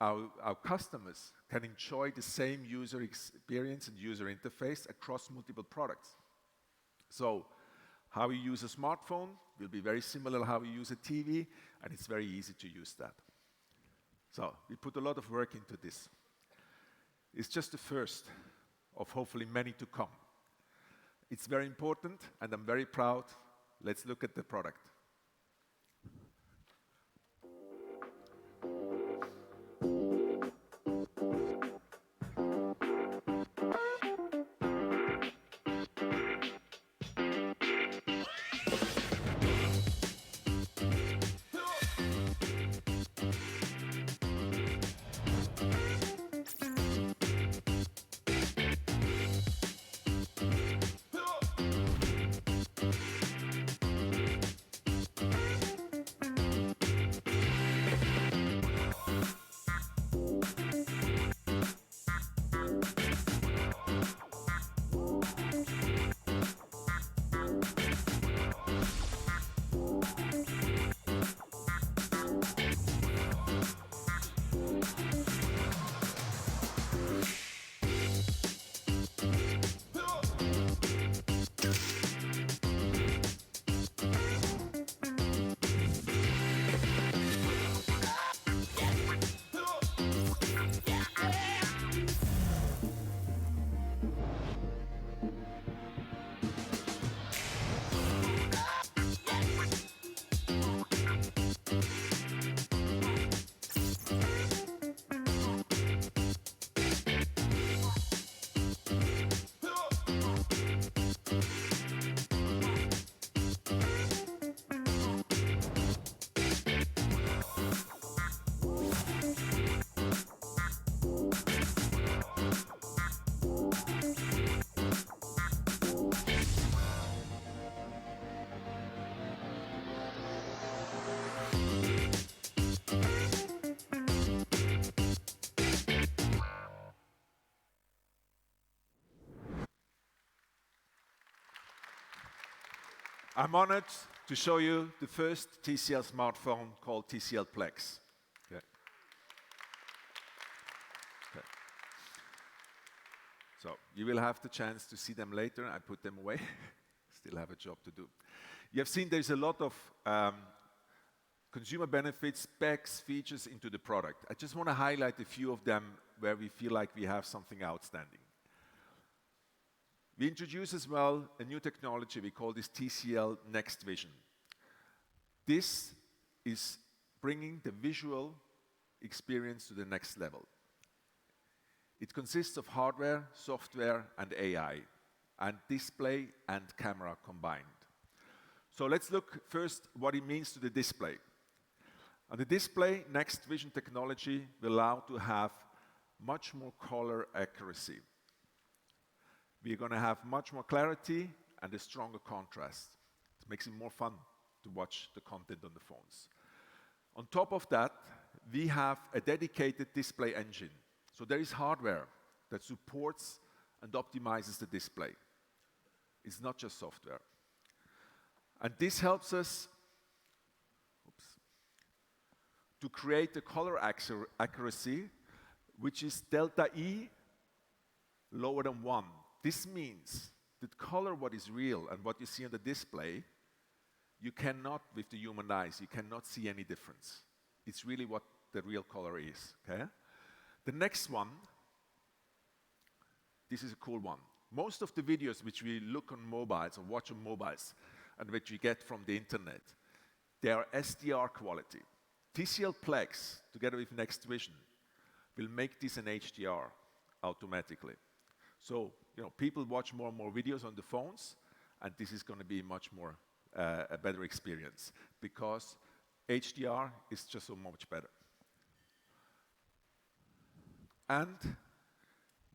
our customers can enjoy the same user experience and user interface across multiple products. So how you use a smartphone will be very similar to how you use a TV, and it's very easy to use that. So we put a lot of work into this. It's just the first of hopefully many to come. It's very important, and I'm very proud. Let's look at the product. I'm honored to show you the first TCL smartphone called TCL Plex. Okay. Okay. So you will have the chance to see them later. I put them away. Still have a job to do. You have seen there's a lot of consumer benefits, specs, features into the product. I just want to highlight a few of them where we feel like we have something outstanding. We introduce as well a new technology. We call this TCL Next Vision. This is bringing the visual experience to the next level. It consists of hardware, software, and AI, and display and camera combined. So let's look first what it means to the display. On the display, Next Vision technology will allow to have much more color accuracy. We're going to have much more clarity and a stronger contrast. It makes it more fun to watch the content on the phones. On top of that, we have a dedicated display engine. So there is hardware that supports and optimizes the display. It's not just software. And this helps us to create a color accuracy, which is delta E lower than 1. This means that color what is real and what you see on the display, you cannot, with the human eyes, you cannot see any difference. It's really what the real color is, okay? The next one, this is a cool one. Most of the videos which we look on mobiles or watch on mobiles and which we get from the internet, they are SDR quality. TCL Plex, together with Next Vision, will make this an HDR automatically. So, people watch more and more videos on the phones, and this is going to be much more a better experience because HDR is just so much better. And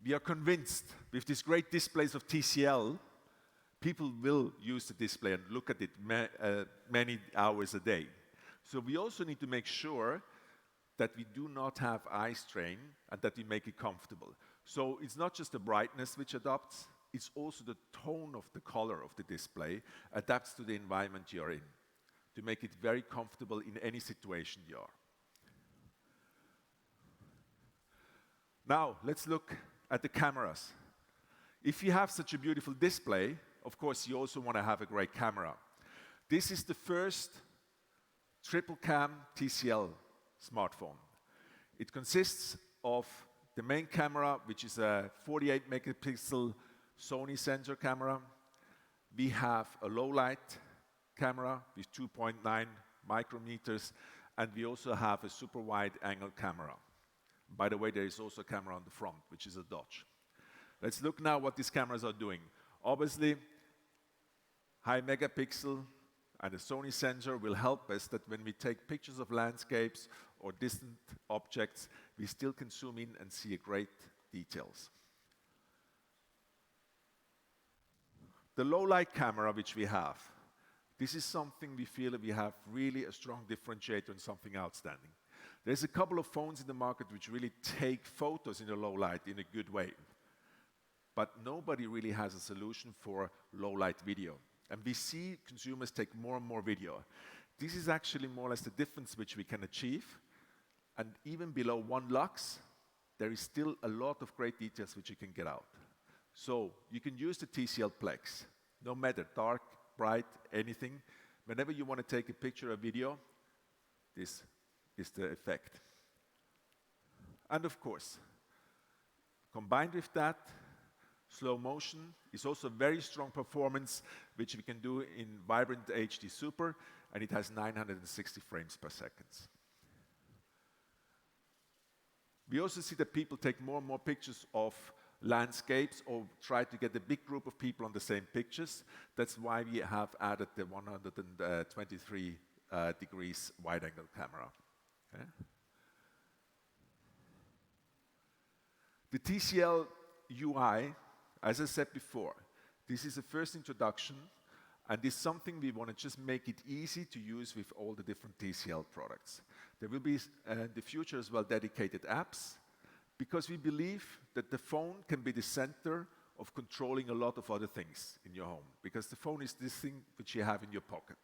we are convinced with these great displays of TCL, people will use the display and look at it many hours a day. So we also need to make sure that we do not have eye strain and that we make it comfortable. So it's not just the brightness which adapts, it's also the tone of the color of the display adapts to the environment you're in to make it very comfortable in any situation you are. Now, let's look at the cameras. If you have such a beautiful display, of course, you also want to have a great camera. This is the first triple cam TCL smartphone. It consists of the main camera, which is a 48 megapixel Sony sensor camera. We have a low light camera with 2.9 micrometers, and we also have a super wide angle camera. By the way, there is also a camera on the front, which is a Dodge. Let's look now what these cameras are doing. Obviously, high megapixel and a Sony sensor will help us that when we take pictures of landscapes or distant objects, we still can zoom in and see great details. The low light camera which we have, this is something we feel that we have really a strong differentiator and something outstanding. There's a couple of phones in the market which really take photos in the low light in a good way. But nobody really has a solution for low light video. And we see consumers take more and more video. This is actually more or less the difference which we can achieve. And even below 1 lux, there is still a lot of great details which you can get out. So you can use the TCL Plex, no matter dark, bright, anything. Whenever you want to take a picture or video, this is the effect. And of course, combined with that, slow motion is also very strong performance, which we can do in Vibrant HD Super, and it has 960 frames per second. We also see that people take more and more pictures of landscapes or try to get a big group of people on the same pictures. That's why we have added the 123 degrees wide-angle camera. Okay. The TCL UI, as I said before, this is the first introduction, and it's something we want to just make it easy to use with all the different TCL products. There will be, in the future as well, dedicated apps, because we believe that the phone can be the center of controlling a lot of other things in your home, because the phone is this thing which you have in your pocket.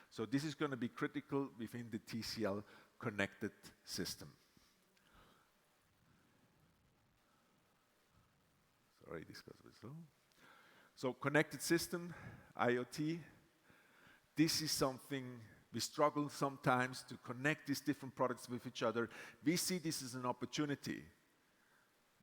So this is going to be critical within the TCL connected system. Sorry, this goes a bit slow. So connected system, IoT, this is something we struggle sometimes to connect these different products with each other. We see this as an opportunity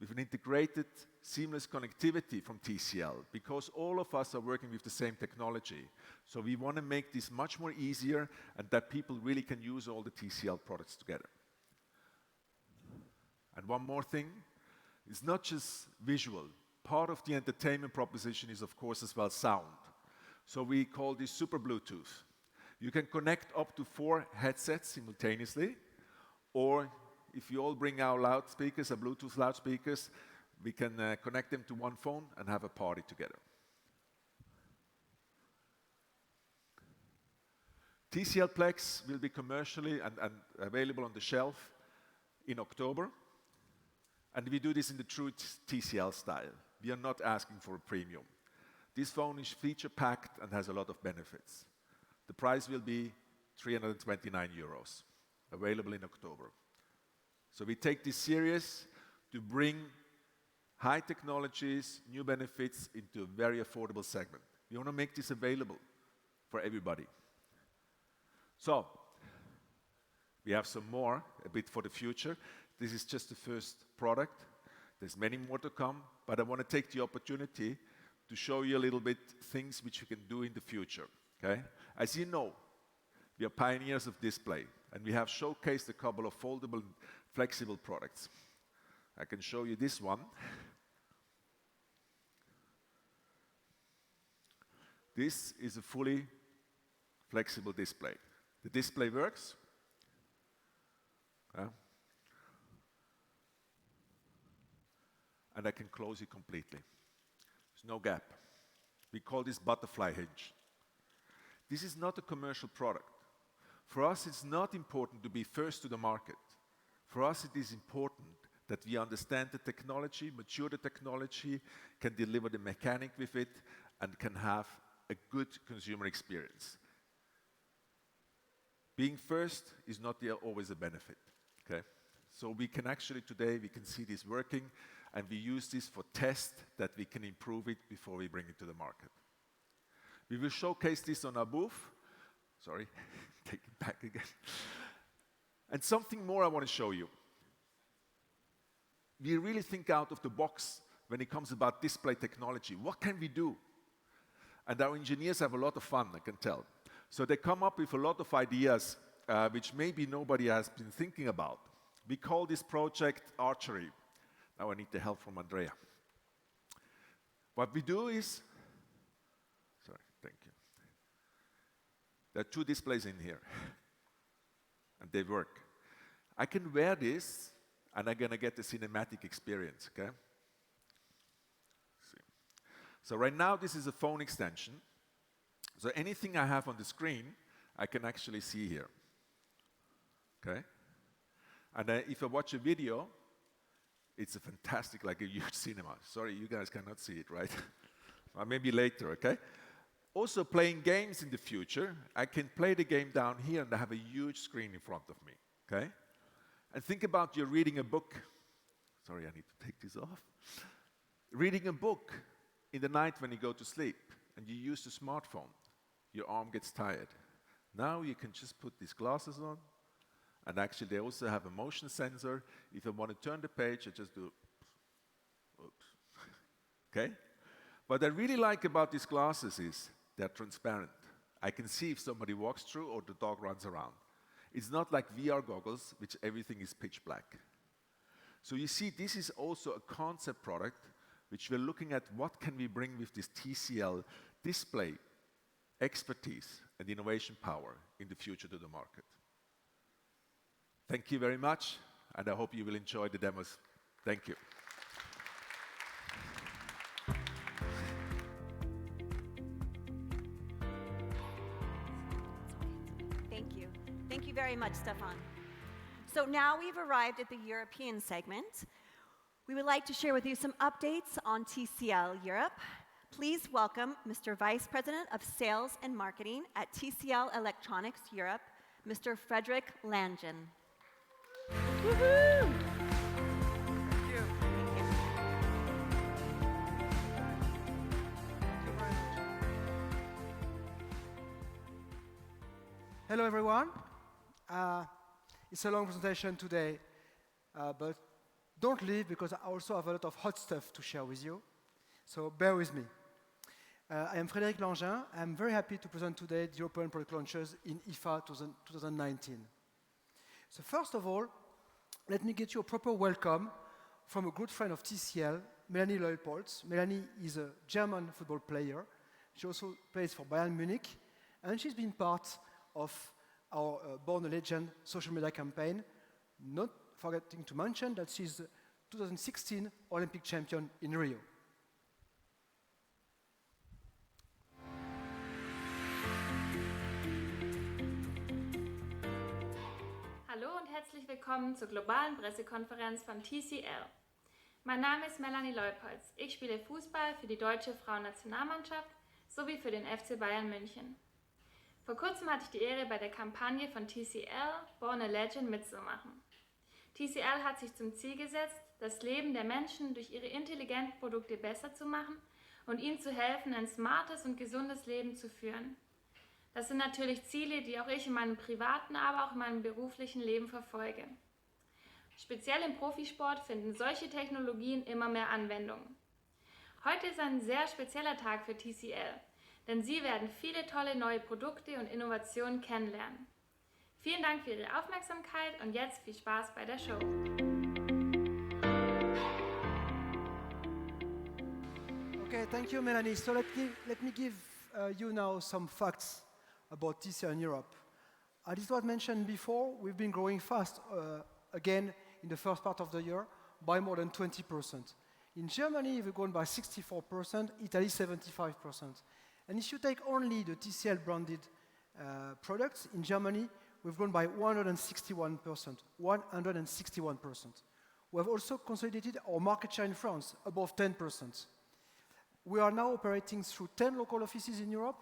with an integrated, seamless connectivity from TCL, because all of us are working with the same technology. So we want to make this much more easier and that people really can use all the TCL products together. And one more thing, it's not just visual. Part of the entertainment proposition is, of course, as well sound. So we call this Super Bluetooth. You can connect up to 4 headsets simultaneously, or if you all bring our loudspeakers, our Bluetooth loudspeakers, we can connect them to one phone and have a party together. TCL Plex will be commercially and available on the shelf in October. And we do this in the true TCL style. We are not asking for a premium. This phone is feature-packed and has a lot of benefits. The price will be 329 euros, available in October. So we take this serious to bring high technologies, new benefits into a very affordable segment. We want to make this available for everybody. So we have some more, a bit for the future. This is just the first product. There's many more to come, but I want to take the opportunity to show you a little bit things which you can do in the future. Okay? As you know, we are pioneers of display, and we have showcased a couple of foldable, flexible products. I can show you this one. This is a fully flexible display. The display works. And I can close it completely. There's no gap. We call this butterfly hinge. This is not a commercial product. For us, it's not important to be first to the market. For us, it is important that we understand the technology, mature the technology, can deliver the mechanic with it, and can have a good consumer experience. Being first is not always a benefit. Okay? So we can actually today, we can see this working, and we use this for test that we can improve it before we bring it to the market. We will showcase this on our booth. Sorry, take it back again. And something more I want to show you. We really think out of the box when it comes about display technology. What can we do? And our engineers have a lot of fun, I can tell. So they come up with a lot of ideas which maybe nobody has been thinking about. We call this project Archery. Now I need the help from Andrea. What we do is, sorry, thank you. There are 2 displays in here, and they work. I can wear this, and I'm going to get the cinematic experience, okay? See. So right now, this is a phone extension. So anything I have on the screen, I can actually see here, okay? And if I watch a video, it's a fantastic, like a huge cinema. Sorry, you guys cannot see it, right? Or maybe later, okay? Also, playing games in the future, I can play the game down here and I have a huge screen in front of me, okay? And think about you're reading a book. Sorry, I need to take this off. Reading a book in the night when you go to sleep and you use the smartphone, your arm gets tired. Now you can just put these glasses on, and actually they also have a motion sensor. If I want to turn the page, I just do, oops, okay? What I really like about these glasses is they're transparent. I can see if somebody walks through or the dog runs around. It's not like VR goggles, which everything is pitch black. So you see, this is also a concept product, which we're looking at what can we bring with this TCL display expertise and innovation power in the future to the market. Thank you very much, and I hope you will enjoy the demos. Thank you. Thank you. Thank you very much, Stefan. So now we've arrived at the European segment. We would like to share with you some updates on TCL Europe. Please welcome Mr. Vice President of Sales and Marketing at TCL Electronics Europe, Mr. Frederick Langen. Woohoo! Hello, everyone. It's a long presentation today, but don't leave because I also have a lot of hot stuff to share with you. So bear with me. I am Frédéric Langin. I'm very happy to present today the European product launches in IFA 2019. So first of all, let me get you a proper welcome from a good friend of TCL, Melanie Leupolz. Melanie is a German football player. She also plays for Bayern Munich, and she's been part of our Born a Legend social media campaign, not forgetting to mention that she's the 2016 Olympic champion in Rio. Hallo und herzlich willkommen zur globalen Pressekonferenz von TCL. Mein Name ist Melanie Leupolz. Ich spiele Fußball für die deutsche Frauennationalmannschaft sowie für den FC Bayern München. Vor kurzem hatte ich die Ehre, bei der Kampagne von TCL Born a Legend mitzumachen. TCL hat sich zum Ziel gesetzt, das Leben der Menschen durch ihre intelligenten Produkte besser zu machen und ihnen zu helfen, ein smartes und gesundes Leben zu führen. Das sind natürlich Ziele, die auch ich in meinem privaten, aber auch in meinem beruflichen Leben verfolge. Speziell im Profisport finden solche Technologien immer mehr Anwendung. Heute ist ein sehr spezieller Tag für TCL, denn Sie werden viele tolle neue Produkte und Innovationen kennenlernen. Vielen Dank für Ihre Aufmerksamkeit und jetzt viel Spaß bei der Show. Okay, thank you, Melanie. So let me give you now some facts about TCL in Europe. As it was mentioned before, we've been growing fast again in the first part of the year by more than 20%. In Germany, we've grown by 64%, Italy 75%. And if you take only the TCL branded products, in Germany, we've grown by 161%, 161%. We have also consolidated our market share in France, above 10%. We are now operating through 10 local offices in Europe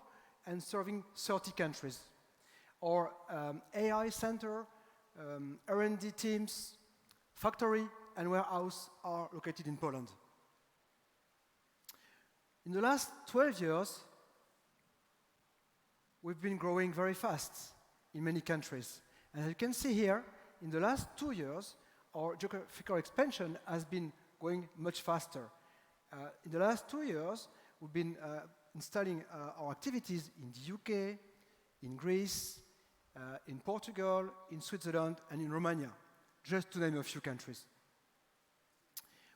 and serving 30 countries. Our AI center, R&D teams, factory, and warehouse are located in Poland. In the last 12 years, we've been growing very fast in many countries. And as you can see here, in the last 2 years, our geographical expansion has been going much faster. In the last 2 years, we've been installing our activities in the UK, in Greece, in Portugal, in Switzerland, and in Romania, just to name a few countries.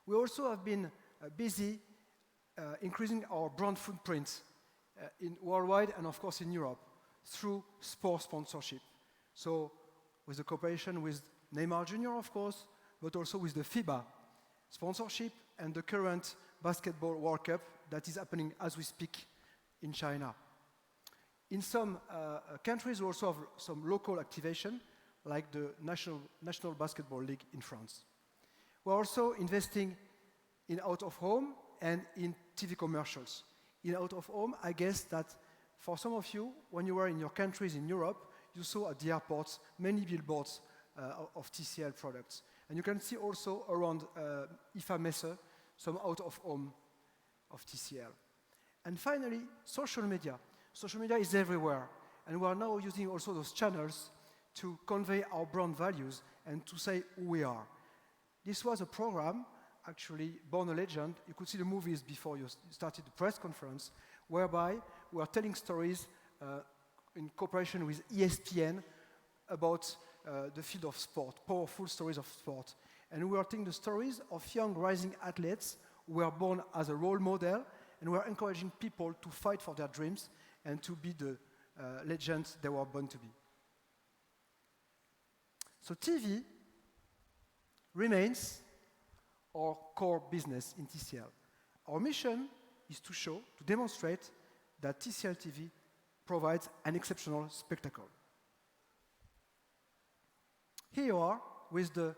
We also have been busy increasing our brand footprint in worldwide and, of course, in Europe through sport sponsorship. So with the cooperation with Neymar Jr., of course, but also with the FIBA sponsorship and the current Basketball World Cup that is happening as we speak in China. In some countries, we also have some local activation, like the National Basketball League in France. We're also investing in out-of-home and in TV commercials. In out-of-home, I guess that for some of you, when you were in your countries in Europe, you saw at the airports many billboards of TCL products. And you can see also around IFA Messe some out-of-home of TCL. And finally, social media. Social media is everywhere. And we are now using also those channels to convey our brand values and to say who we are. This was a program, actually, Born a Legend. You could see the movies before you started the press conference, whereby we are telling stories in cooperation with ESPN about the field of sport, powerful stories of sport. And we are telling the stories of young rising athletes who were born as a role model, and we are encouraging people to fight for their dreams and to be the legends they were born to be. So TV remains our core business in TCL. Our mission is to show, to demonstrate that TCL TV provides an exceptional spectacle. Here you are with the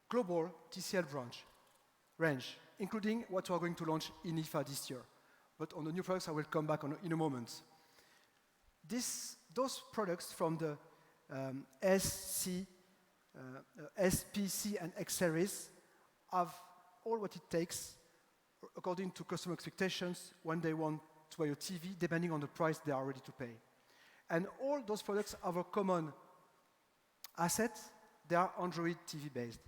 global TCL branch. range, including what we are going to launch in IFA this year. But on the new products, I will come back in a moment. Those products from the SPC and X series have all what it takes according to customer expectations when they want to buy a TV, depending on the price they are ready to pay. And all those products have a common asset. They are Android TV based.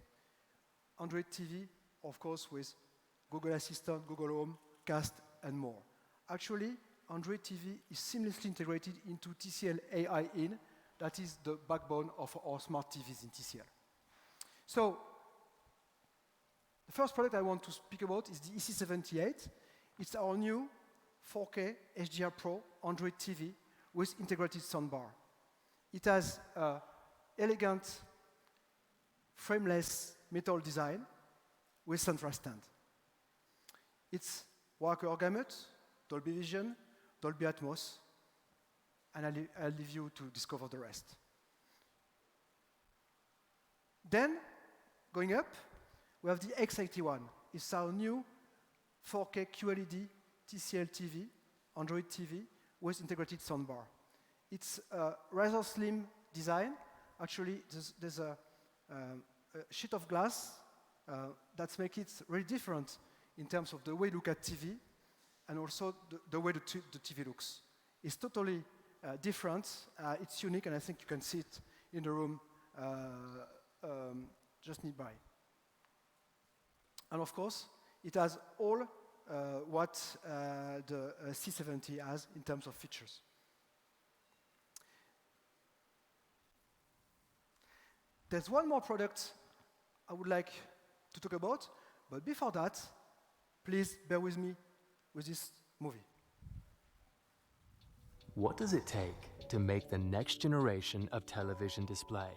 Android TV, of course, with Google Assistant, Google Home, Cast, and more. Actually, Android TV is seamlessly integrated into TCL AI In. That is the backbone of our smart TVs in TCL. So, the first product I want to speak about is the EC78. It's our new 4K HDR Pro Android TV with integrated soundbar. It has an elegant, frameless metal design with central stand. It's Walker gamut, Dolby Vision, Dolby Atmos, and I'll leave you to discover the rest. Then, going up, we have the X81. It's our new 4K QLED TCL TV, Android TV, with integrated soundbar. It's a rather slim design. Actually, there's a sheet of glass that makes it really different in terms of the way you look at TV and also the way the TV looks. It's totally different. It's unique, and I think you can see it in the room just nearby. And of course, it has all what the C70 has in terms of features. There's one more product I would like to talk about, but before that, please bear with me with this movie. What does it take to make the next generation of television display?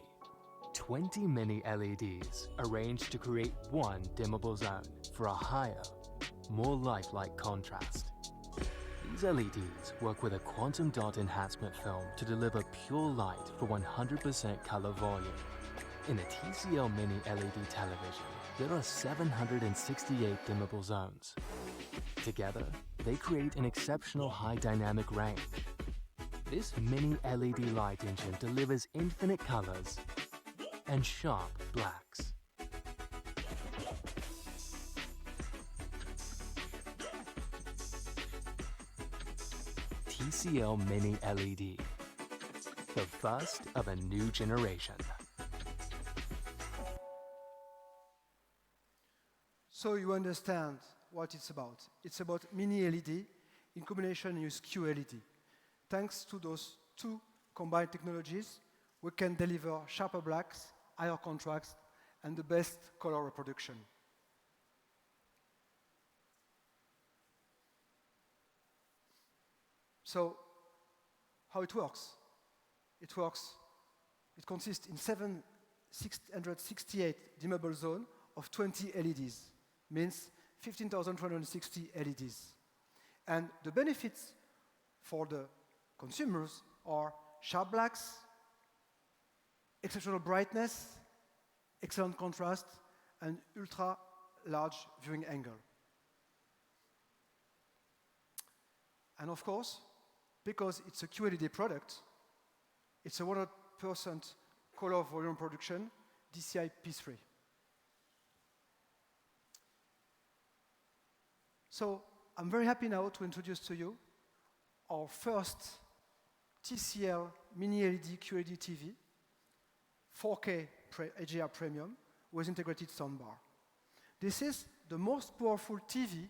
20 mini LEDs arranged to create one dimmable zone for a higher, more lifelike contrast. These LEDs work with a quantum dot enhancement film to deliver pure light for 100% color volume. In a TCL Mini LED television, there are 768 dimmable zones. Together, they create an exceptional high dynamic range. This mini LED light engine delivers infinite colors and sharp blacks. TCL Mini LED, the first of a new generation. So you understand what it's about. It's about mini LED in combination with QLED. Thanks to those two combined technologies, we can deliver sharper blacks, higher contrast, and the best color reproduction. So, how it works? It consists in 668 dimmable zones of 20 LEDs, means 15,260 LEDs. And the benefits for the consumers are sharp blacks, exceptional brightness, excellent contrast, and ultra-large viewing angle. And of course, because it's a QLED product, it's a 100% color volume production, DCI P3. So I'm very happy now to introduce to you our first TCL Mini LED QLED TV, 4K HDR Premium with integrated soundbar. This is the most powerful TV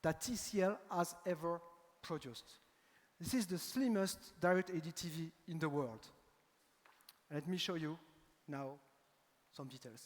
that TCL has ever produced. This is the slimmest direct LED TV in the world. Let me show you now some details.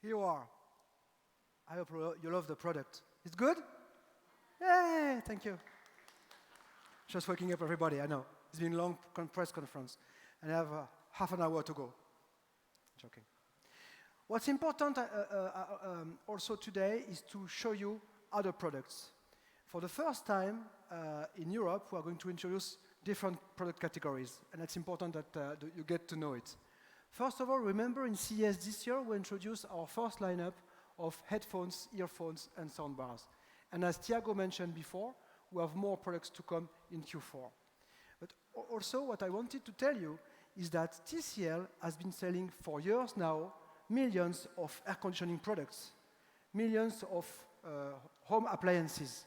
here you are. I hope you love the product. It's good? Yay, thank you. Just waking up everybody, I know. It's been a long press conference, and I have half an hour to go. Joking. What's important also today is to show you other products. For the first time in Europe, we are going to introduce different product categories, and it's important that you get to know it. First of all, remember in CES this year, we introduced our first lineup of headphones, earphones, and soundbars. And as Thiago mentioned before, we have more products to come in Q4. But also, what I wanted to tell you is that TCL has been selling for years now millions of air conditioning products, millions of home appliances,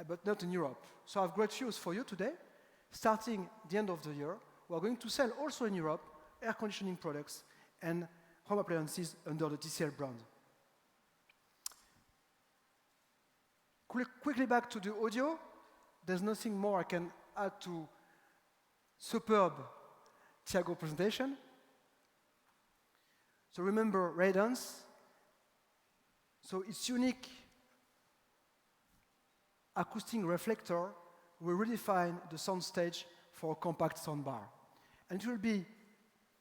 but not in Europe. So I have great news for you today. Starting the end of the year, we are going to sell also in Europe air conditioning products and home appliances under the TCL brand. Quickly back to the audio. There's nothing more I can add to superb Thiago presentation. So remember Radance. So its unique acoustic reflector will redefine the sound stage for a compact soundbar. And it will be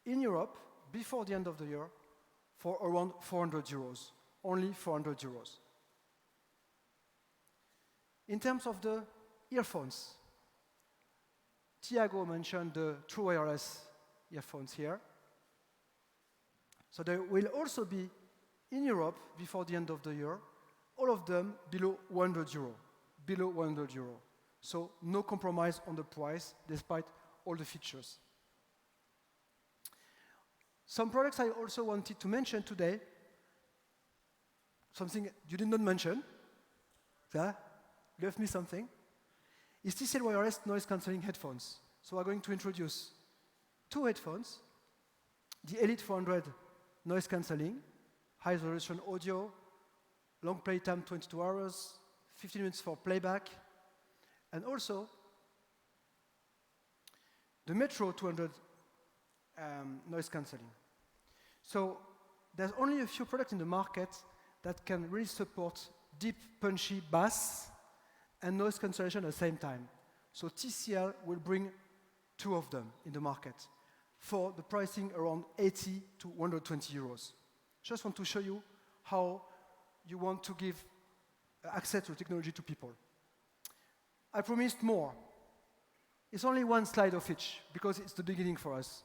in Europe before the end of the year for around 400 euros, only 400 euros. In terms of the earphones, Thiago mentioned the true wireless earphones here. So they will also be in Europe before the end of the year, all of them below 100 euro, below 100 euro. So no compromise on the price despite all the features. Some products I also wanted to mention today, something you did not mention, left me something, is TCL wireless noise cancelling headphones. So we're going to introduce two headphones, the Elite 400 noise cancelling, high resolution audio, long playtime 22 hours, 15 minutes for playback, and also the Metro 200 noise cancelling. So there's only a few products in the market that can really support deep, punchy bass and noise cancellation at the same time. So TCL will bring two of them in the market for the pricing around 80 to 120 euros. Just want to show you how you want to give access to technology to people. I promised more. It's only one slide of each, because it's the beginning for us.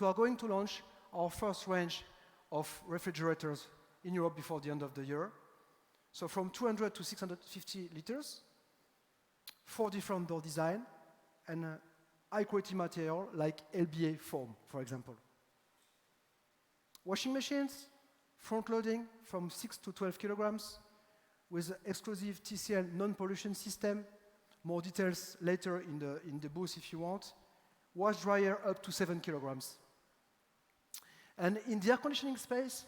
We are going to launch our first range of refrigerators in Europe before the end of the year. So from 200 to 650 liters, 4 different door design, and high-quality material like LBA foam, for example. Washing machines, front-loading from 6 to 12 kilograms, with exclusive TCL non-pollution system. More details later in the booth if you want. Wash dryer up to 7 kilograms. And in the air conditioning space,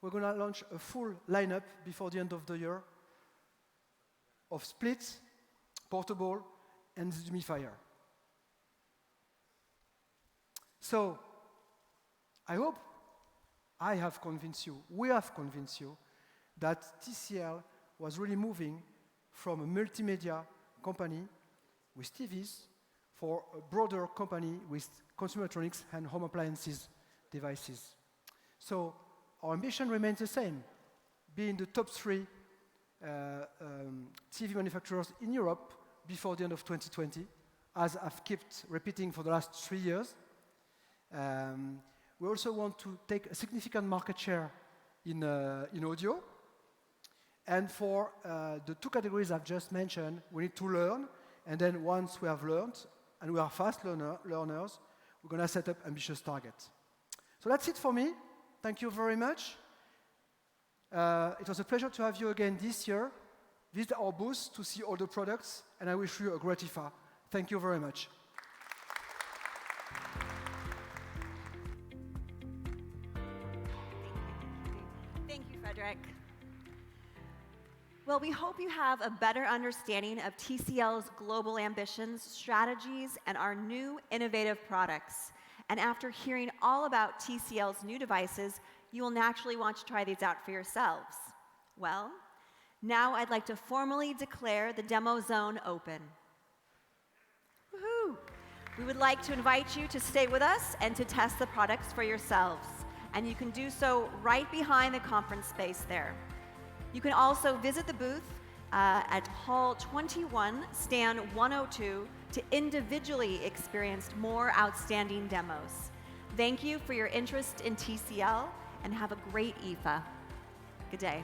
we're going to launch a full lineup before the end of the year of split, portable, and humidifier. So I hope I have convinced you, we have convinced you, that TCL was really moving from a multimedia company with TVs for a broader company with consumer electronics and home appliances devices. So our ambition remains the same, being the top 3 TV manufacturers in Europe before the end of 2020, as I've kept repeating for the last 3 years. We also want to take a significant market share in audio. And for the 2 categories I've just mentioned, we need to learn. And then once we have learned, and we are fast learners, we're going to set up ambitious targets. So that's it for me. Thank you very much. It was a pleasure to have you again this year. Visit our booth to see all the products, and I wish you a great IFA. Thank you very much. Thank you, Frederick. Well, we hope you have a better understanding of TCL's global ambitions, strategies, and our new innovative products. And after hearing all about TCL's new devices, you will naturally want to try these out for yourselves. Well, now I'd like to formally declare the demo zone open. Woohoo! We would like to invite you to stay with us and to test the products for yourselves. And you can do so right behind the conference space there. You can also visit the booth at Hall 21, Stand 102, to individually experience more outstanding demos. Thank you for your interest in TCL, and have a great IFA. Good day.